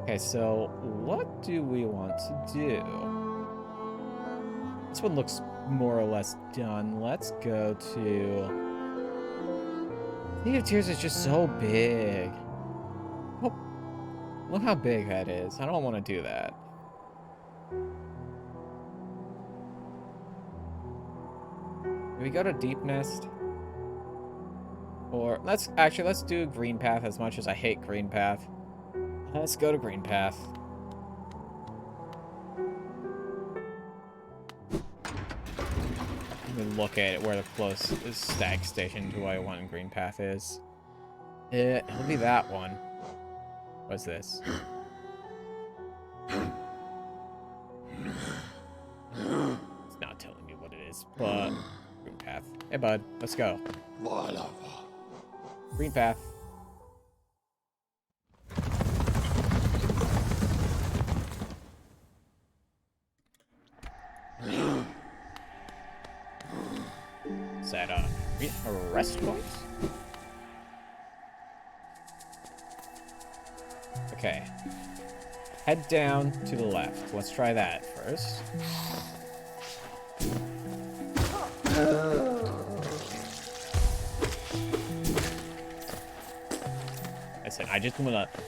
Okay, so what do we want to do? This one looks more or less done. Let's go to... Sea of Tears is just so big. Oh, look how big that is. I don't want to do that. Do we go to Deep Nest? Or let's do Green Path as much as I hate Green Path. Let's go to Green Path. Let me look at it where the closest stag station to what I want in Green Path is. It'll be that one. What's this? It's not telling me what it is, but Green Path. Hey, bud, let's go. Green Path. Is that arrest points? Okay. Head down to the left. Let's try that first. I said,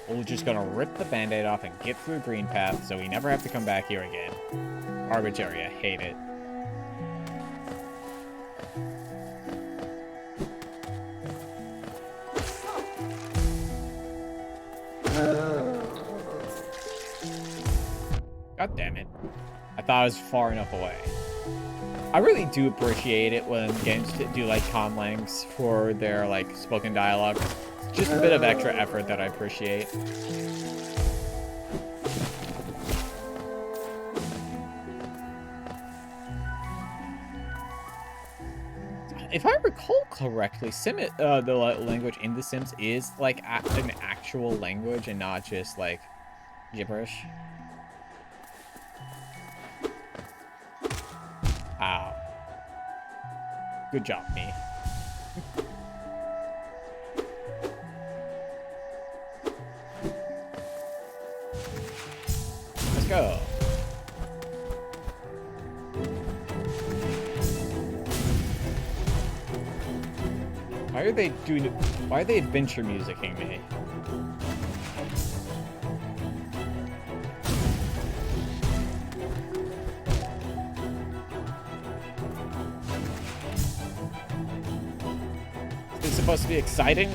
we're just gonna rip the band-aid off and get through Green Path so we never have to come back here again. Arbitrary, I hate it. God damn it. I thought I was far enough away. I really do appreciate it when games do like conlangs for their like spoken dialogue. It's just a bit of extra effort that I appreciate. If I recall correctly, the language in The Sims is like an actual language and not just like gibberish. Ow. Good job, me. Let's go. Why are they adventure musicking me? Is this supposed to be exciting?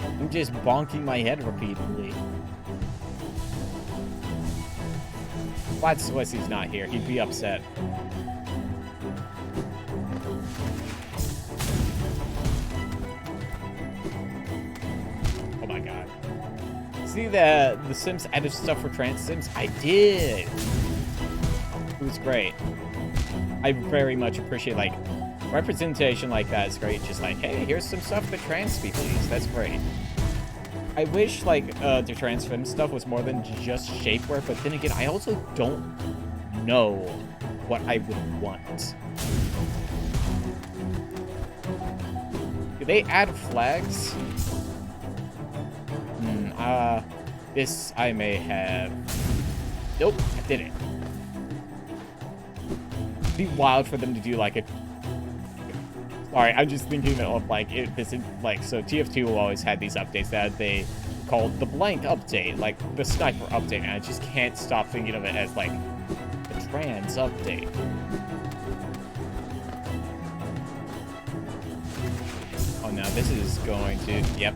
I'm just bonking my head repeatedly. Glad Swessy's not here. He'd be upset. See the Sims added stuff for trans Sims? I did. It was great. I very much appreciate like representation like that is great. Just like, hey, here's some stuff for trans people use. That's great. I wish like the trans femme stuff was more than just shapewear, but then again, I also don't know what I would want. Do they add flags? This I may have... Nope, I didn't. It'd be wild for them to do like a... Sorry, I'm just thinking of like, so TF2 will always had these updates that they called the blank update, like the sniper update, and I just can't stop thinking of it as like the trans update. Oh no, this is going to... Yep.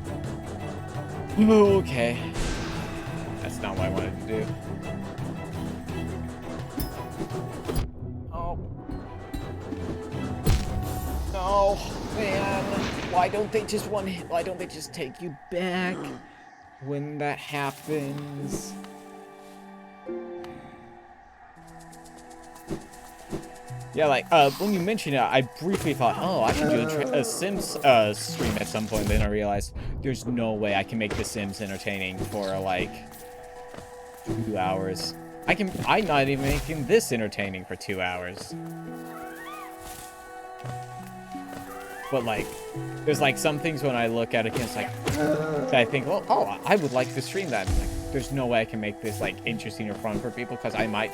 Okay. That's not what I wanted to do. Oh. No, man. Why don't they just take you back when that happens? Yeah, like, when you mentioned it, I briefly thought, oh, I can do a Sims stream at some point, then I realized there's no way I can make The Sims entertaining for, like, 2 hours. I'm not even making this entertaining for 2 hours. But, like, there's, like, some things when I look at it, it's like, I think, well, oh, I would like to stream that. Like, there's no way I can make this, like, interesting or fun for people, because I might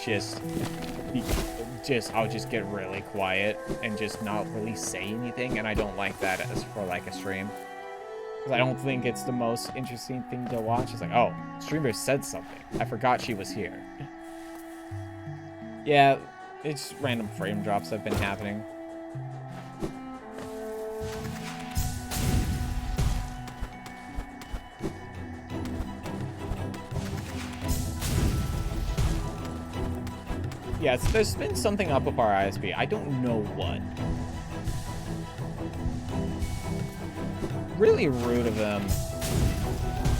I'll just get really quiet and just not really say anything, and I don't like that as for like a stream. Because I don't think it's the most interesting thing to watch. It's like, oh, streamer said something. I forgot she was here. Yeah, it's random frame drops that have been happening. Yeah, there's been something up with our ISP. I don't know what. Really rude of them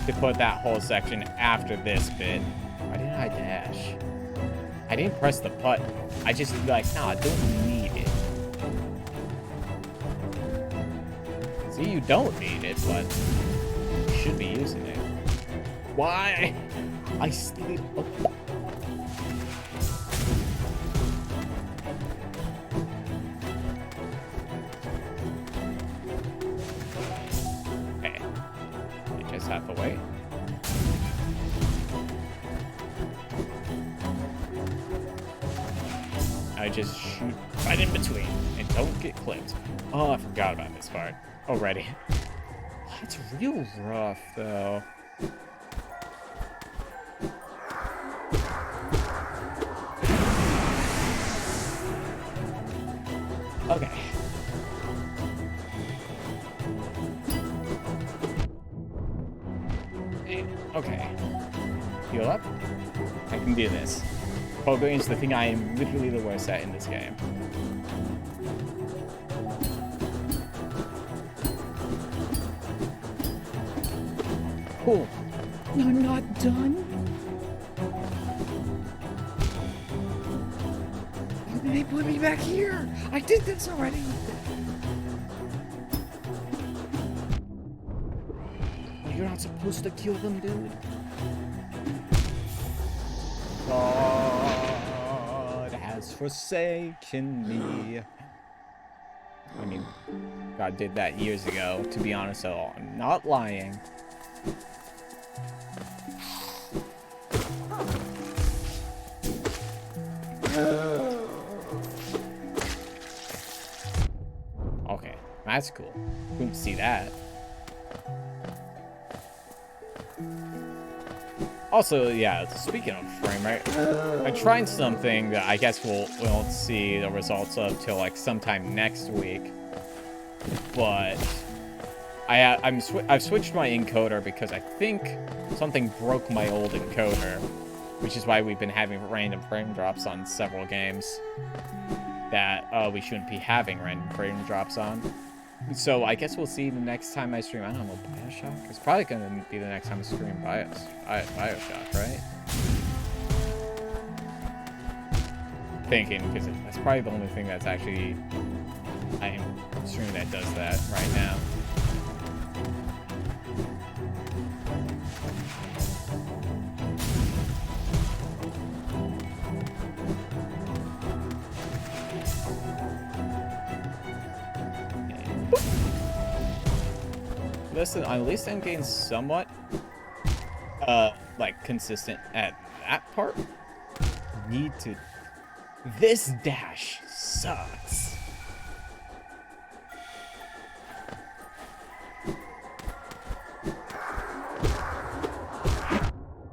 to put that whole section after this bit. Why didn't I dash? I didn't press the button. I just like, nah, I don't need it. See, you don't need it, but you should be using it. Why? I slid. that the way? I just shoot right in between and don't get clipped. Oh, I forgot about this part already. It's real rough, though. Okay. Okay. Heal up. I can do this. Boco is the thing I am literally the worst at in this game. Cool. I'm not done. Why did they put me back here? I did this already. You're not supposed to kill them, dude. God has forsaken me. I mean, God did that years ago, to be honest, so I'm not lying. Okay, that's cool. Couldn't see that. Also, yeah, speaking of frame rate, I tried something that I guess we won't see the results of till like sometime next week. But I've switched my encoder because I think something broke my old encoder, which is why we've been having random frame drops on several games that we shouldn't be having random frame drops on. So I guess we'll see the next time I stream. I don't know, Bioshock? It's probably going to be the next time I stream Bioshock, right? Thinking, because that's probably the only thing that's actually I am streaming that does that right now. Listen, at least I'm getting somewhat, like, consistent at that part. Need to... This dash sucks.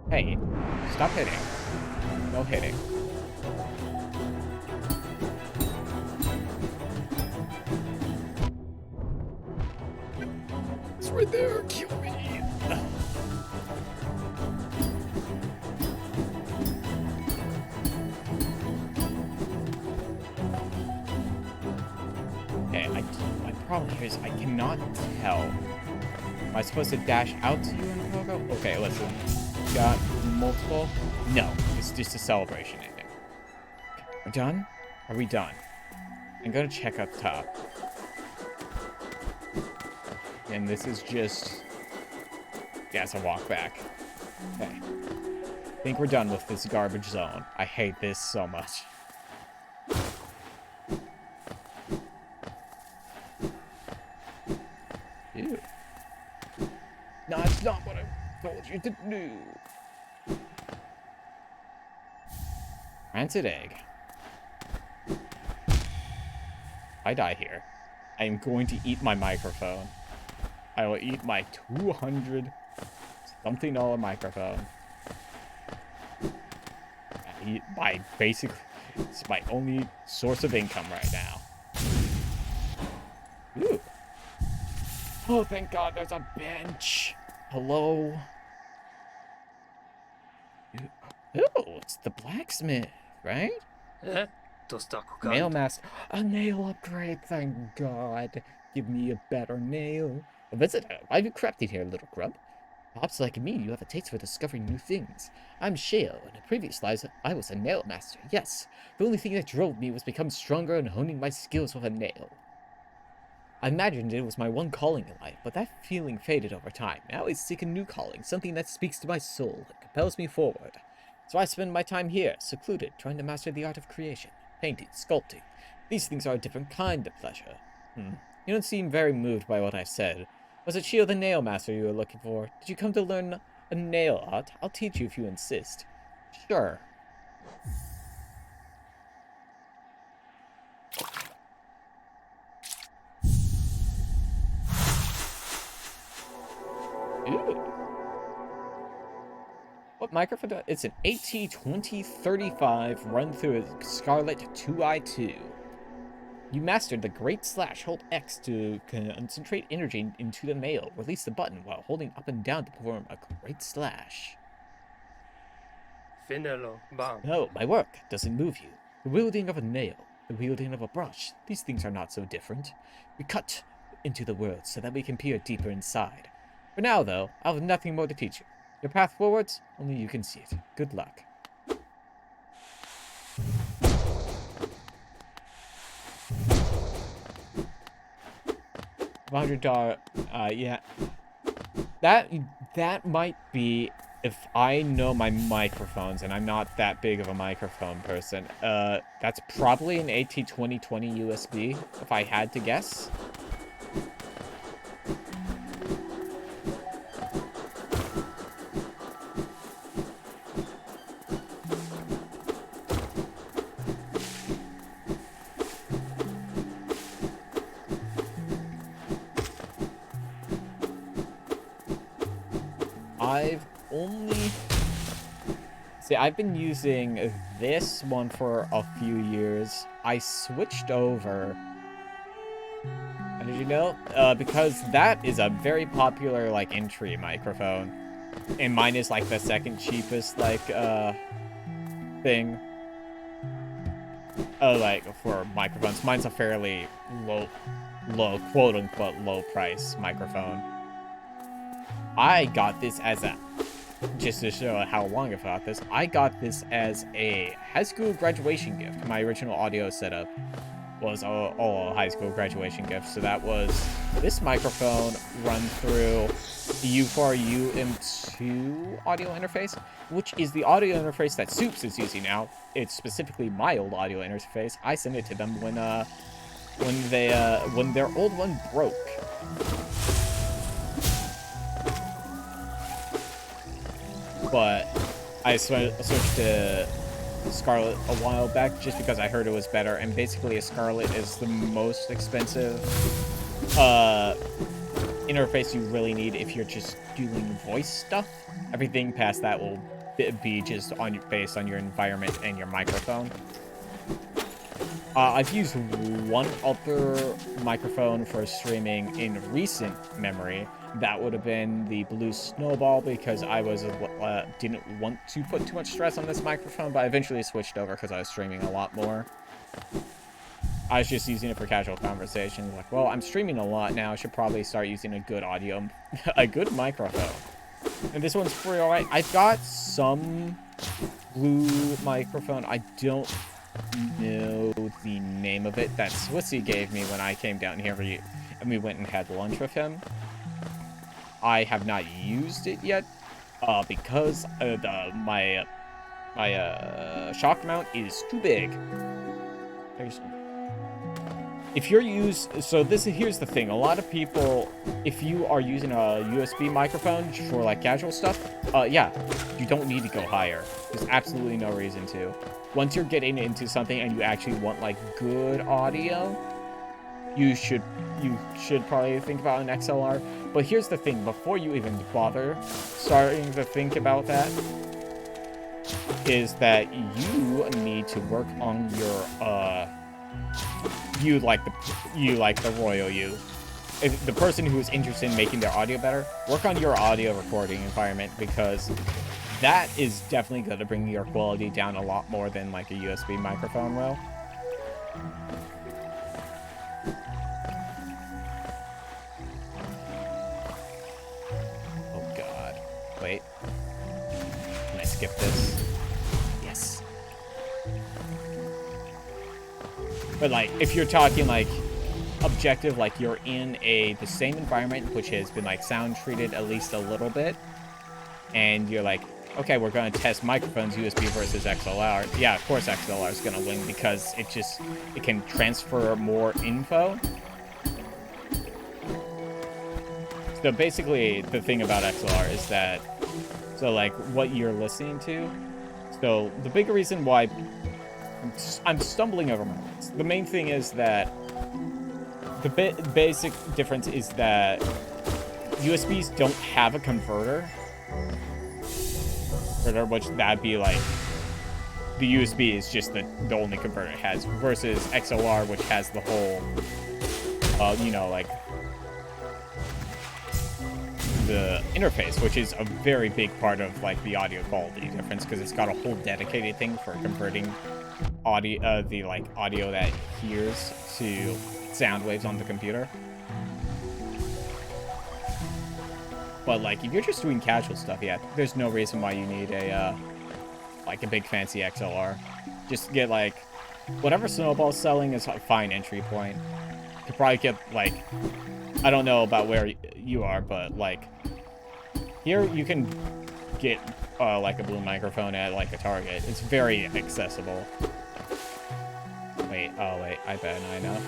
Hey, stop hitting. No hitting. It's right there. Kill me. Okay, my problem here is I cannot tell. Am I supposed to dash out to you in Boco? Okay, listen. Got multiple? No, it's just a celebration ending. We're done? Are we done? I'm gonna check up top. And this is just... Yeah, it's a walk back. Okay. I think we're done with this garbage zone. I hate this so much. Ew. No, it's not what I told you to do. Rancid egg. If I die here, I am going to eat my microphone. I will eat my $200 something microphone. It's my only source of income right now. Ooh. Oh, thank God there's a bench. Hello. Oh, it's the blacksmith, right? Nail master. A nail upgrade, thank God. Give me a better nail. A visitor, why have you crept in here, little grub? Perhaps like me, you have a taste for discovering new things. I'm Sheo. In a previous life, I was a nail master, yes. The only thing that drove me was become stronger and honing my skills with a nail. I imagined it was my one calling in life, but that feeling faded over time. Now I seek a new calling, something that speaks to my soul and compels me forward. So I spend my time here, secluded, trying to master the art of creation. Painting, sculpting. These things are a different kind of pleasure. You don't seem very moved by what I've said. Was it Shio the nail master you were looking for? Did you come to learn a nail art? I'll teach you if you insist. Sure. Ooh. What microphone? It's an AT-2035 run through a Scarlet 2i2. You mastered the Great Slash. Hold X to concentrate energy into the nail. Release the button while holding up and down to perform a Great Slash. Finelo, bam. No, my work doesn't move you. The wielding of a nail, the wielding of a brush, these things are not so different. We cut into the world so that we can peer deeper inside. For now, though, I'll have nothing more to teach you. Your path forwards, only you can see it. Good luck. $100, yeah. That might be, if I know my microphones, and I'm not that big of a microphone person, that's probably an AT-2020 USB, if I had to guess. I've been using this one for a few years. I switched over. How did you know? Because that is a very popular, like, entry microphone. And mine is, like, the second cheapest, like, thing. Like, for microphones. Mine's a fairly low, quote-unquote, low-price microphone. I got this as a... Just to show how long I've got this, I got this as a high school graduation gift. My original audio setup was all a high school graduation gift. So that was this microphone run through the U4 UM2 audio interface, which is the audio interface that Soups is using now. It's specifically my old audio interface. I sent it to them when their old one broke. But I switched to Scarlet a while back just because I heard it was better. And basically, a Scarlet is the most expensive interface you really need if you're just doing voice stuff. Everything past that will be just based on your environment and your microphone. I've used one other microphone for streaming in recent memory. That would have been the Blue Snowball, because I didn't want to put too much stress on this microphone, but I eventually switched over because I was streaming a lot more. I was just using it for casual conversation. Like, well, I'm streaming a lot now. I should probably start using a good audio, a good microphone. And this one's pretty alright. I've got some Blue microphone. I don't know the name of it that Swissy gave me when I came down here and we went and had lunch with him. I have not used it yet because my shock mount is too big. If you're here's the thing. A lot of people, if you are using a USB microphone for like casual stuff, yeah, you don't need to go higher. There's absolutely no reason to. Once you're getting into something and you actually want like good audio, you should probably think about an XLR. But here's the thing, before you even bother starting to think about that, is that you need to work on your you like the royal you. If the person who is interested in making their audio better, work on your audio recording environment, because that is definitely going to bring your quality down a lot more than like a USB microphone will. Oh god. Wait. Can I skip this? Yes. But like, if you're talking like objective, like you're in the same environment which has been like sound treated at least a little bit, and you're like, okay, we're going to test microphones, USB versus XLR. Yeah, of course XLR is going to win because it can transfer more info. So basically, the thing about XLR is that, so like what you're listening to. So the big reason why I'm stumbling over my words. The main thing is that the basic difference is that USBs don't have a converter, which that'd be like the USB is just the only converter it has, versus XLR, which has the whole, you know, like the interface, which is a very big part of like the audio quality difference, because it's got a whole dedicated thing for converting audio, the like audio that hears to sound waves on the computer. But like if you're just doing casual stuff, yeah, there's no reason why you need a like a big fancy XLR. Just get like whatever Snowball's selling is a fine entry point. You could probably get like, I don't know about where you are, but like here you can get like a blue microphone at like a Target. It's very accessible. Wait, oh wait, I bet I know.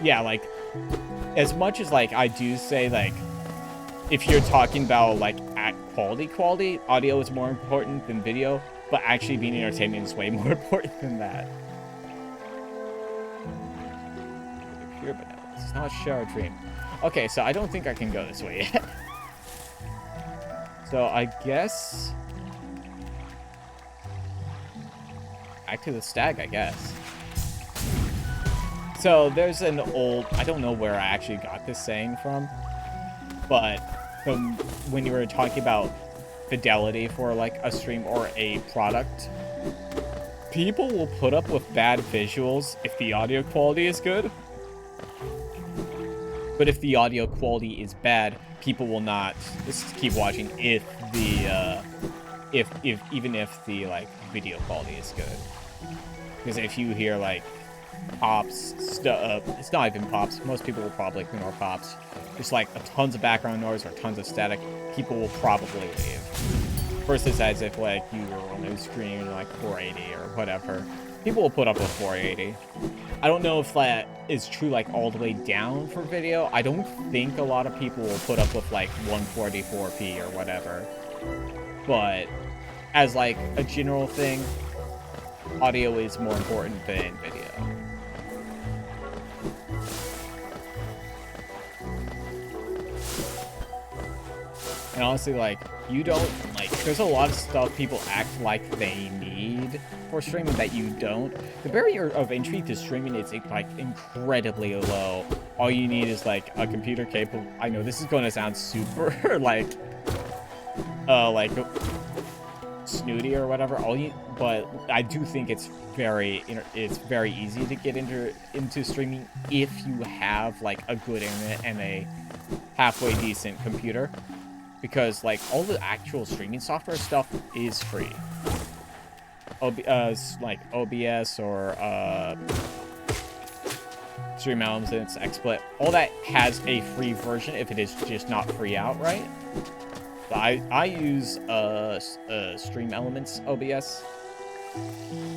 Yeah, like, as much as, like, I do say, like, if you're talking about, like, at quality, audio is more important than video, but actually being entertaining is way more important than that. Pure benevolence. It's not a shower dream. Okay, so I don't think I can go this way yet. So, I guess... back to the stag, I guess. So there's an old, I don't know where I actually got this saying from, but when you were talking about fidelity for like a stream or a product, people will put up with bad visuals if the audio quality is good. But if the audio quality is bad, people will not just keep watching if the even if the like video quality is good. Because if you hear like pops stuff, it's not even pops, most people will probably ignore pops, just like tons of background noise or tons of static, people will probably leave. Versus as if like you were only screaming like 480 or whatever, people will put up with 480. I don't know if that is true like all the way down for video. I don't think a lot of people will put up with like 144p or whatever, but as like a general thing, audio is more important than video. And honestly, like, you don't, like, there's a lot of stuff people act like they need for streaming that you don't. The barrier of entry to streaming is, like, incredibly low. All you need is, like, a computer capable, I know this is going to sound super, like, snooty or whatever, but I do think it's very easy to get into streaming if you have, like, a good internet and a halfway decent computer. Because, like, all the actual streaming software stuff is free. Like OBS or Stream Elements, XSplit, all that has a free version if it is just not free outright. I use Stream Elements OBS,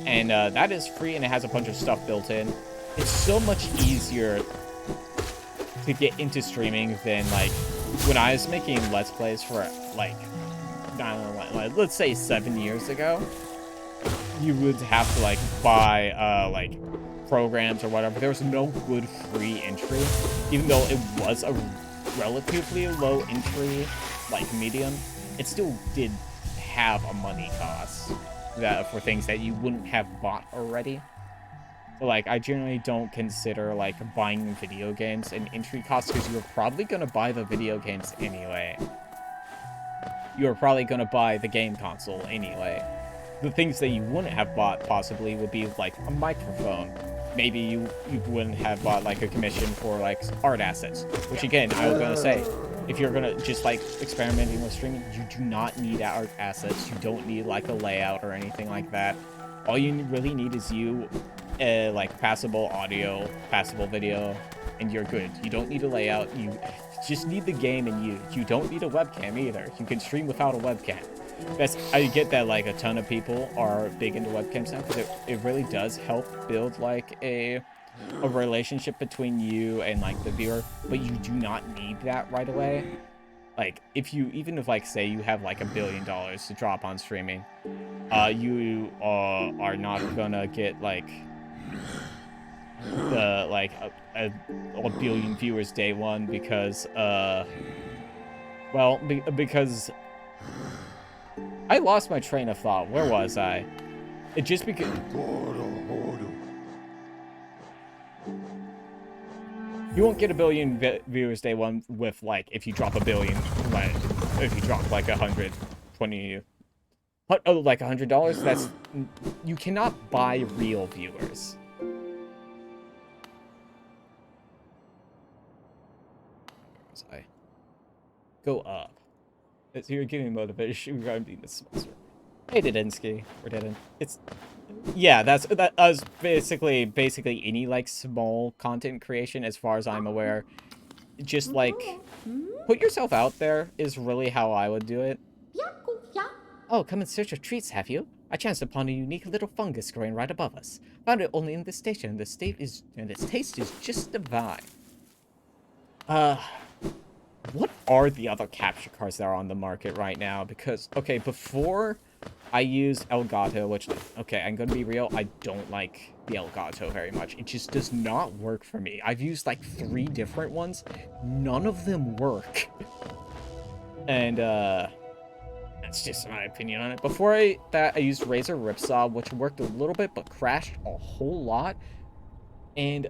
and that is free and it has a bunch of stuff built in. It's so much easier to get into streaming than, like, when I was making Let's Plays for, like, I don't know, like, let's say 7 years ago, you would have to, like, buy, like, programs or whatever. There was no good free entry, even though it was a relatively low entry, like, medium. It still did have a money cost for things that you wouldn't have bought already. So, like, I generally don't consider, like, buying video games an entry cost, because you're probably going to buy the video games anyway. You're probably going to buy the game console anyway. The things that you wouldn't have bought, possibly, would be, like, a microphone. Maybe you wouldn't have bought, like, a commission for, like, art assets. Which, again, I was going to say, if you're going to just, like, experimenting with streaming, you do not need art assets. You don't need, like, a layout or anything like that. All you really need is you... like passable audio, passable video, and you're good. You don't need a layout. just need the game and you don't need a webcam either. You can stream without a webcam. I get that like a ton of people are big into webcams now because it really does help build like a relationship between you and like the viewer, but you do not need that right away. Like even if like say you have like $1 billion to drop on streaming, you are not gonna get like the like a billion viewers day one because because I lost my train of thought. Where was I? It just because you won't get 1 billion viewers day one with like if you drop 1 billion, like if you drop like 120, like $100. That's you cannot buy real viewers. I go up. You're giving motivation regarding the sponsor. Hey, Didinsky. Or Didin. It's yeah. That was basically any like small content creation, as far as I'm aware. Just like put yourself out there is really how I would do it. Oh, come in search of treats, have you? I chanced upon a unique little fungus growing right above us. Found it only in this station, and its taste is just divine. What are the other capture cards that are on the market right now? Because, okay, before I used Elgato, which, okay, I'm gonna be real, I don't like the Elgato very much. It just does not work for me. I've used like 3 different ones. None of them work. And, that's just my opinion on it. Before that, I used Razer Ripsaw, which worked a little bit, but crashed a whole lot. And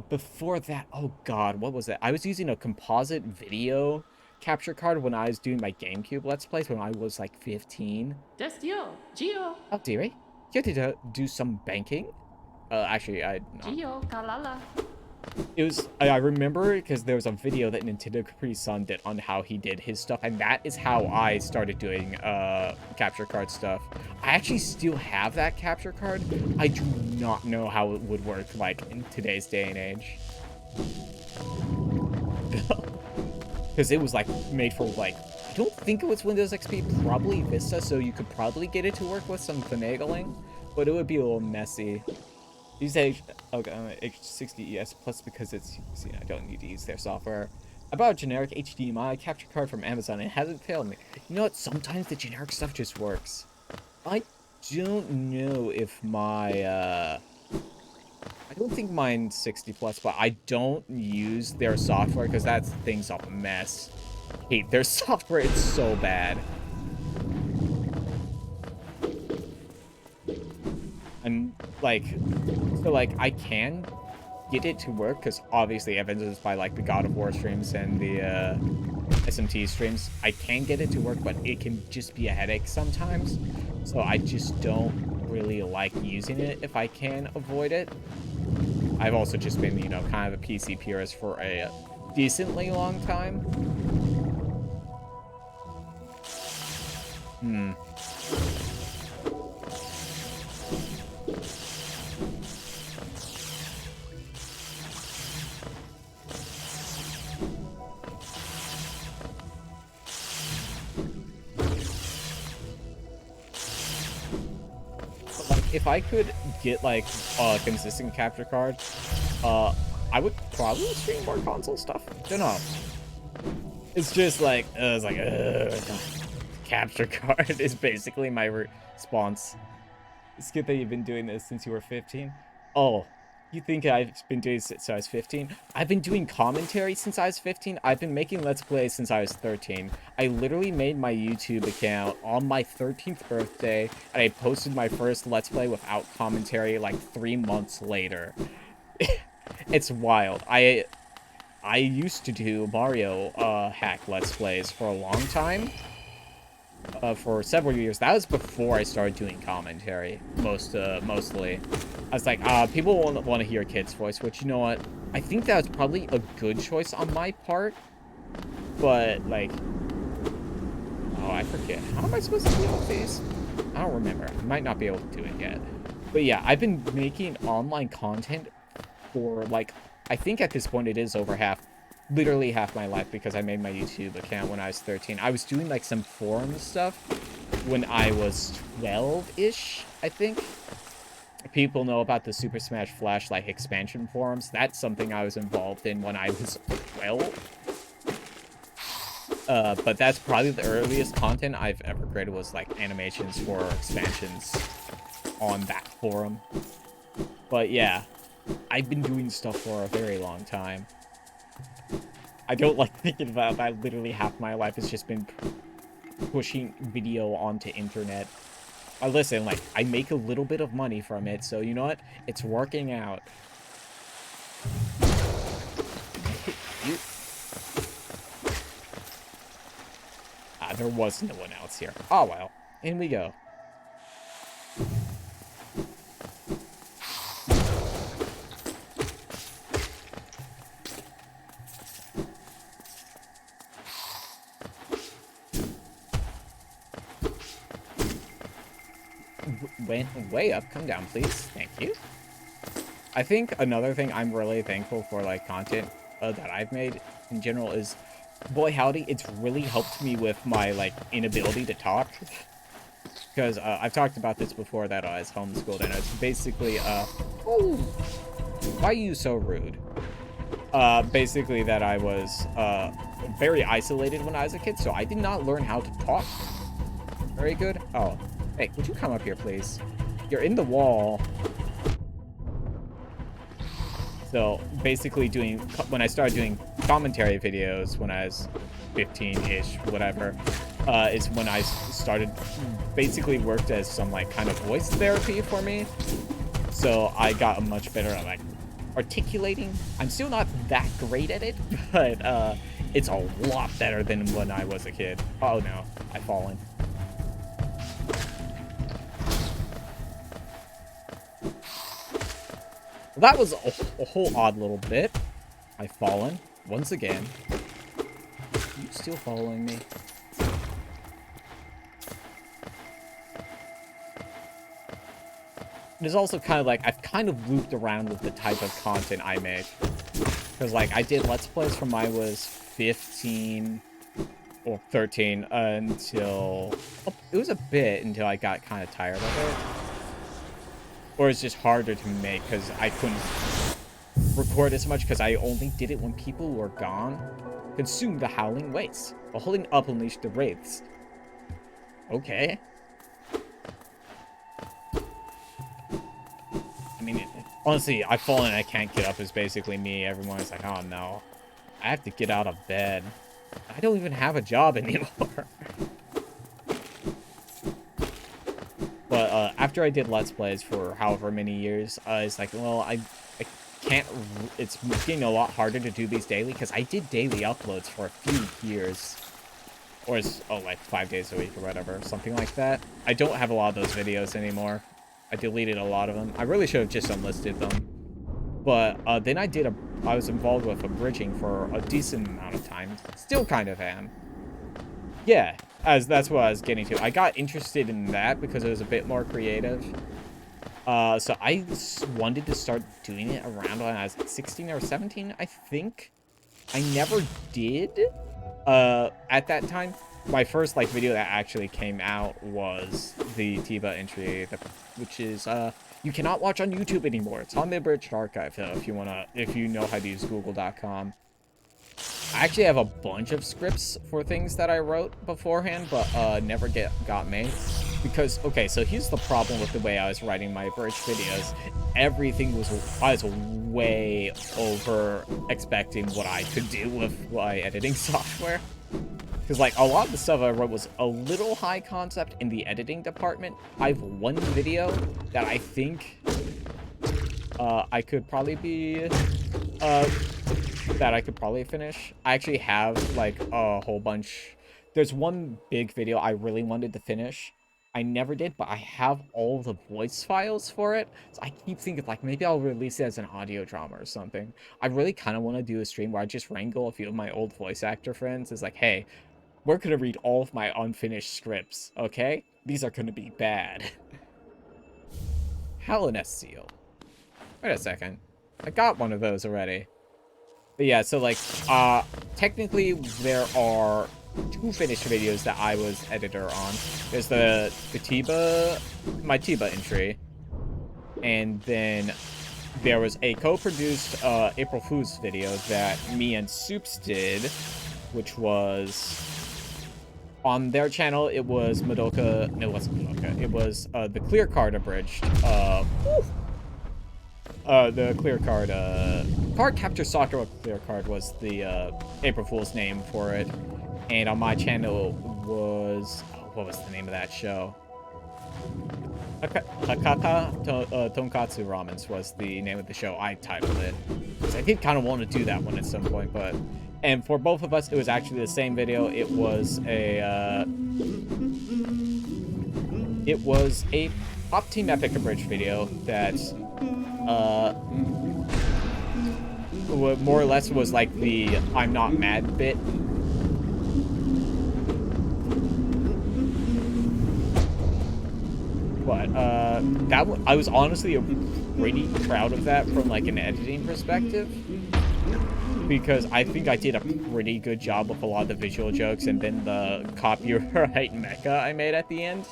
before that, oh god, what was it? I was using a composite video capture card when I was doing my GameCube Let's Plays when I was like 15. Gio. Oh, dearie, you had to do some banking? Actually, Gio, Kalala. It was, I remember because there was a video that Nintendo Capri Sun did on how he did his stuff, and that is how I started doing capture card stuff. I actually still have that capture card. I do not know how it would work like in today's day and age. Because it was like made for like, I don't think it was Windows XP, probably Vista, so you could probably get it to work with some finagling, but it would be a little messy. Use H60ES Plus because it's, see, I don't need to use their software. I bought a generic HDMI capture card from Amazon and it hasn't failed me. You know what? Sometimes the generic stuff just works. I don't know if my, I don't think mine's 60 plus, but I don't use their software because that thing's a mess. I hate their software. It's so bad. I'm like, so like I can get it to work because obviously evidenced by like the God of War streams and the SMT streams, I can get it to work, but it can just be a headache sometimes. So I just don't really like using it if I can avoid it. I've also just been, you know, kind of a PC purist for a decently long time. If I could get like a consistent capture card, I would probably stream more console stuff. Don't know. It's just like it's like capture card is basically my response. It's good that you've been doing this since you were 15. Oh, you think I've been doing this since I was 15? I've been doing commentary since I was 15. I've been making Let's Plays since I was 13. I literally made my YouTube account on my 13th birthday, and I posted my first Let's Play without commentary like 3 months later. It's wild. I used to do Mario hack Let's Plays for a long time. For several years. That was before I started doing commentary, mostly. I was like, people want to hear a kid's voice, which, you know what? I think that was probably a good choice on my part, but, like, oh, I forget. How am I supposed to do all these? I don't remember. I might not be able to do it yet. But yeah, I've been making online content for, like, I think at this point it is over half literally half my life because I made my YouTube account when I was 13. I was doing like some forum stuff when I was 12-ish, I think. People know about the Super Smash Flash like expansion forums. That's something I was involved in when I was 12. But that's probably the earliest content I've ever created was like animations for expansions on that forum. But yeah, I've been doing stuff for a very long time. I don't like thinking about that. Literally half my life has just been pushing video onto internet. Listen, like, I make a little bit of money from it, so you know what? It's working out. You... there was no one else here. Oh, well. In we go. Went way up. Come down, please. Thank you. I think another thing I'm really thankful for, like, content that I've made in general is, boy howdy, it's really helped me with my, like, inability to talk. Because I've talked about this before, that I was homeschooled, and it's basically, ooh, why are you so rude? Basically that I was, very isolated when I was a kid, so I did not learn how to talk very good. Oh, hey, would you come up here, please? You're in the wall. So, basically when I started doing commentary videos when I was 15-ish, whatever, is when I started, basically worked as some, like, kind of voice therapy for me. So, I got much better at, like, articulating. I'm still not that great at it, but, it's a lot better than when I was a kid. Oh, no. I've fallen. That was a whole odd little bit. I've fallen. Once again. Are you still following me? It is also kind of like, I've kind of looped around with the type of content I make. Because, like, I did Let's Plays from I was 15 or 13 until... Oh, it was a bit until I got kind of tired of it. Or it's just harder to make because I couldn't record as much because I only did it when people were gone. Consume the howling wastes. While holding up unleash the wraiths. Okay. I mean, honestly, I've fallen and I can't get up is basically me. Everyone's like, oh no. I have to get out of bed. I don't even have a job anymore. But after I did Let's Plays for however many years, it's like, well, I can't... It's getting a lot harder to do these daily, because I did daily uploads for a few years. Or it's, like 5 days a week or whatever, something like that. I don't have a lot of those videos anymore. I deleted a lot of them. I really should have just unlisted them. But then I was involved with a bridging for a decent amount of time. Still kind of am. Yeah, that's what I was getting to. I got interested in that because it was a bit more creative. So I wanted to start doing it around when I was like 16 or 17, I think. I never did. At that time, my first like video that actually came out was the Tiba entry, which is you cannot watch on YouTube anymore. It's on the abridged archive if you know how to use Google.com. I actually have a bunch of scripts for things that I wrote beforehand, but never got made. Because, okay, so here's the problem with the way I was writing my abridged videos. Everything I was way over expecting what I could do with my editing software. Because, like, a lot of the stuff I wrote was a little high concept in the editing department. I have one video that I think I could probably finish. I actually have, like, a whole bunch. There's one big video I really wanted to finish. I never did, but I have all the voice files for it. So I keep thinking, like, maybe I'll release it as an audio drama or something. I really kind of want to do a stream where I just wrangle a few of my old voice actor friends. It's like, hey, we're going to read all of my unfinished scripts, okay? These are going to be bad. Hell in a seal. Wait a second. I got one of those already. But yeah, so like, technically there are 2 finished videos that I was editor on. There's the my Tiba entry, and then there was a co-produced April Fool's video that me and Soups did, which was on their channel. It was Madoka. No, it wasn't Madoka. It was the Clear Card abridged. The Clear Card. Card Capture Sakura Clear Card was the April Fool's name for it, and on my channel was what was the name of that show? Hakaka Tonkatsu Ramens was the name of the show. I titled it because I did kind of want to do that one at some point, but and for both of us, it was actually the same video. It was a Pop Team Epic abridged video that more or less was like the I'm not mad bit. But I was honestly pretty proud of that from like an editing perspective, because I think I did a pretty good job with a lot of the visual jokes, and then the copyright mecha I made at the end,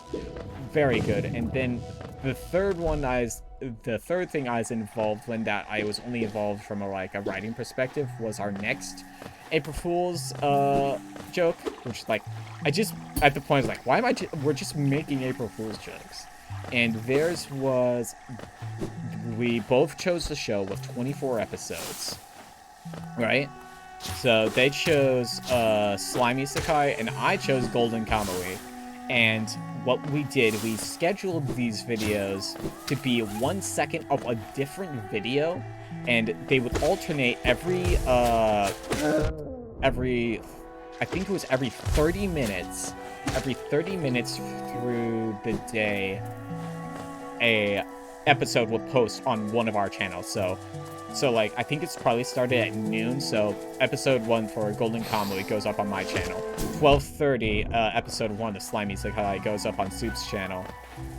very good. And then the third thing I was involved when that I was only involved from a writing perspective was our next April Fool's joke, which like I just at the point I was like, why am we're just making April Fool's jokes. And theirs was, we both chose the show with 24 episodes, right? So they chose Slimy Sakai, and I chose Golden Kamui. And what we did, we scheduled these videos to be 1 second of a different video, and they would alternate every I think it was every 30 minutes through the day, a episode would post on one of our channels. So like, I think it's probably started at noon, so episode 1 for Golden Kamui goes up on my channel. 12:30, episode 1 of Slimy Sakai goes up on Soup's channel.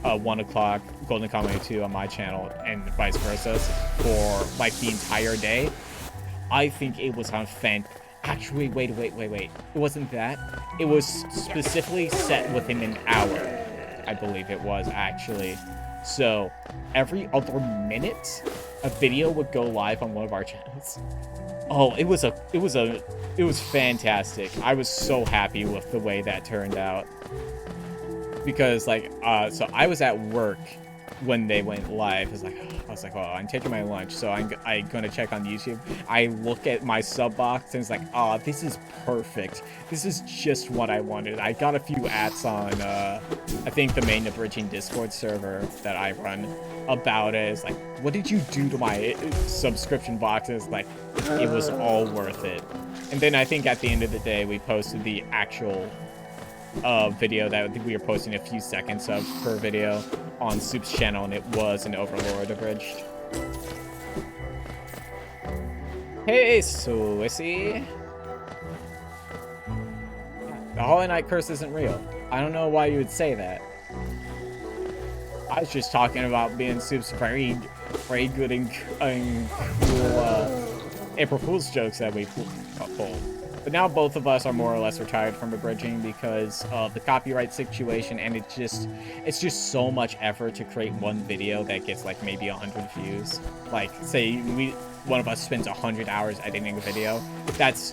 1 o'clock, Golden Kamui 2 on my channel, and vice versa for like the entire day. I think it was on Actually, wait. It wasn't that. It was specifically set within an hour, I believe it was, actually. So, every other minute, a video would go live on one of our channels. Oh, it was fantastic. I was so happy with the way that turned out. Because, like, so I was at work when they went live. I was like, oh, I'm taking my lunch, so I'm gonna check on YouTube. I look at my sub box, and it's like, oh, this is perfect. This is just what I wanted. I got a few ads on, I think the main abridging Discord server that I run about it. It's like, what did you do to my subscription boxes? Like, it was all worth it. And then I think at the end of the day, we posted the actual video that we were posting a few seconds of per video on Soup's channel, and it was an Overlord abridged. Hey, Suissy! The Hollow Knight curse isn't real. I don't know why you would say that. I was just talking about being Soup's very good and cool April Fool's jokes that we pulled. But now both of us are more or less retired from abridging because of the copyright situation, and it's just so much effort to create one video that gets like maybe 100 views. Like, say one of us spends 100 hours editing a video.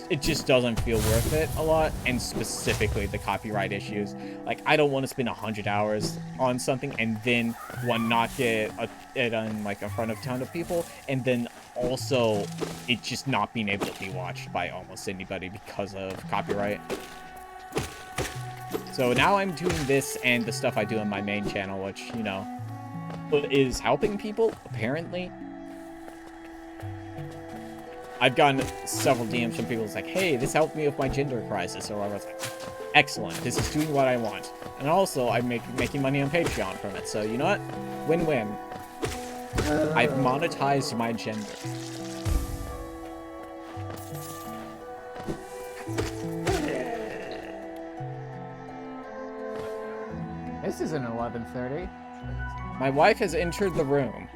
It just doesn't feel worth it a lot, and specifically the copyright issues. Like, I don't want to spend 100 hours on something and then not get it on like in front of a ton of people, and then also it just not being able to be watched by almost anybody because of copyright. So now I'm doing this and the stuff I do on my main channel, which, you know, is helping people, apparently. I've gotten several DMs from people who's like, hey, this helped me with my gender crisis, or I was like, excellent, this is doing what I want. And also, I'm making money on Patreon from it, so you know what? Win-win. I've monetized my gender. This isn't 11:30. My wife has entered the room.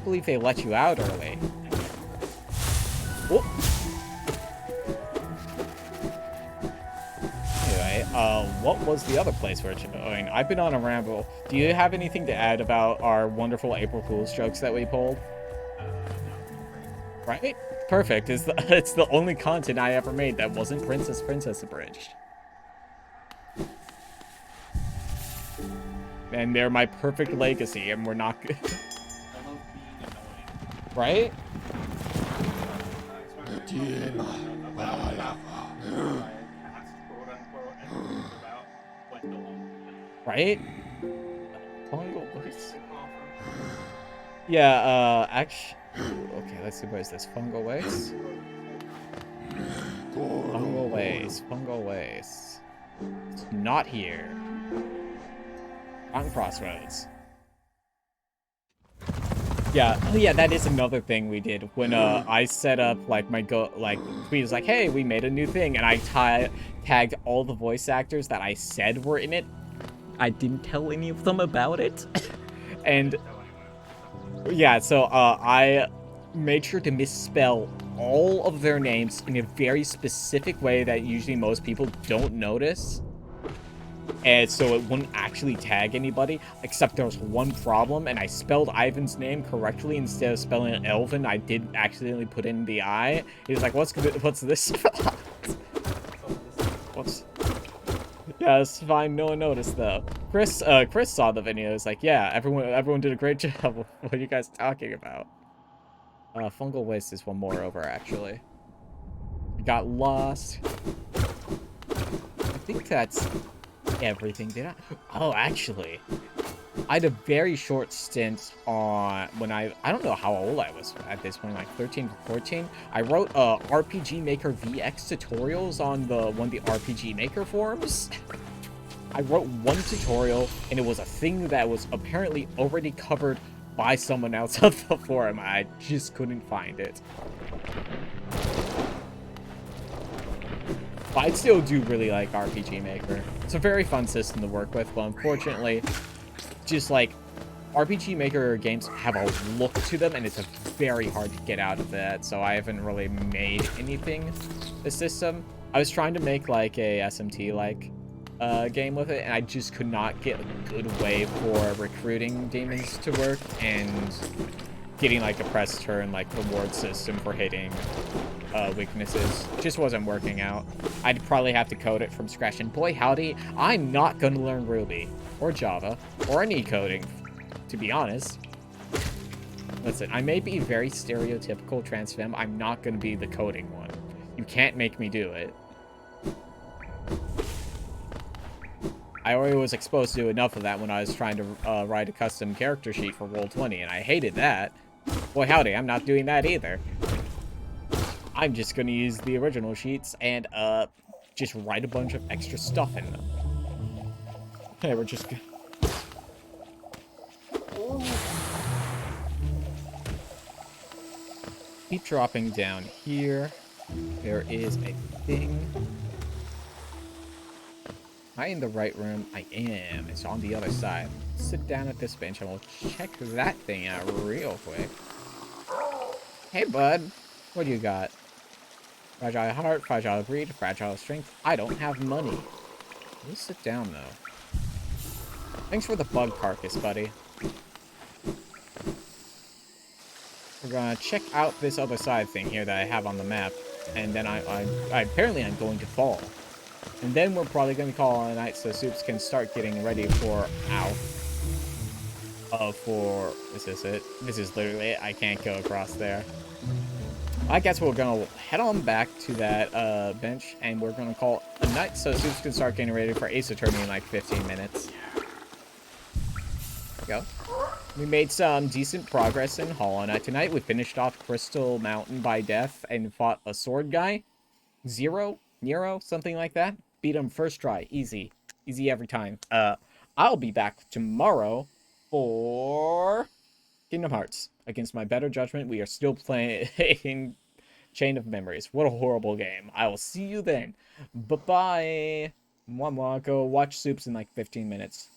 can't believe they let you out early. Oh. Anyway, what was the other place we're going? I've been on a ramble. Do you have anything to add about our wonderful April Fool's jokes that we pulled? Right? Perfect. It's the only content I ever made that wasn't Princess abridged. And they're my perfect legacy, and we're not good. Right? Right? Yeah, actually... Okay, let's see, where's this? Fungal waste? Fungal waste. It's not here. On Crossroads. Yeah, oh yeah, that is another thing we did. When, I set up, like, my tweet was like, hey, we made a new thing, and I tagged all the voice actors that I said were in it. I didn't tell any of them about it. And... yeah, so, I made sure to misspell all of their names in a very specific way that usually most people don't notice. And so it wouldn't actually tag anybody, except there was one problem, and I spelled Ivan's name correctly instead of spelling it Elvin. I did accidentally put in the I. He was like, what's this? Whoops. Yeah, it's fine. No one noticed, though. Chris saw the video. He was like, yeah, everyone did a great job. What are you guys talking about? Fungal waste is one more over, actually. Got lost. I think that's everything. Did I? Oh, actually, I had a very short stint on when I don't know how old I was at this point, like 13 to 14. I wrote RPG Maker VX tutorials on one of the RPG Maker forums. I wrote one tutorial, and it was a thing that was apparently already covered by someone else on the forum. I just couldn't find it. But I still do really like RPG Maker. It's a very fun system to work with, but unfortunately, just like RPG Maker games have a look to them, and it's very hard to get out of that, so I haven't really made anything this system. I was trying to make like a SMT-like game with it, and I just could not get a good way for recruiting demons to work, and getting like a press turn, like reward system for hitting weaknesses just wasn't working out. I'd probably have to code it from scratch, and boy howdy, I'm not gonna learn Ruby or Java or any coding, to be honest. Listen, I may be very stereotypical transfem. I'm not gonna be the coding one. You can't make me do it. I already was exposed to enough of that when I was trying to write a custom character sheet for Roll20, and I hated that. Boy howdy, I'm not doing that either. I'm just gonna use the original sheets and just write a bunch of extra stuff in them. Okay, we're just... keep dropping down here. There is a thing. Am I in the right room? I am. It's on the other side. Sit down at this bench and we'll check that thing out real quick. Hey, bud. What do you got? Fragile heart, fragile greed, fragile strength. I don't have money. Let's sit down, though. Thanks for the bug carcass, buddy. We're gonna check out this other side thing here that I have on the map. And then apparently I'm going to fall. And then we're probably going to call it a night so Soups can start getting ready for... Is this it? This is literally it. I can't go across there. I guess we're going to head on back to that bench, and we're going to call it a night so Soups can start getting ready for Ace Attorney in like 15 minutes. There we go. We made some decent progress in Hollow Knight tonight. We finished off Crystal Mountain by death and fought a sword guy. Nero, something like that. Beat him first try. Easy. Easy every time. I'll be back tomorrow for Kingdom Hearts. Against my better judgment, we are still playing Chain of Memories. What a horrible game. I will see you then. Bye-bye. Mwah, mwah. Go watch Soups in like 15 minutes.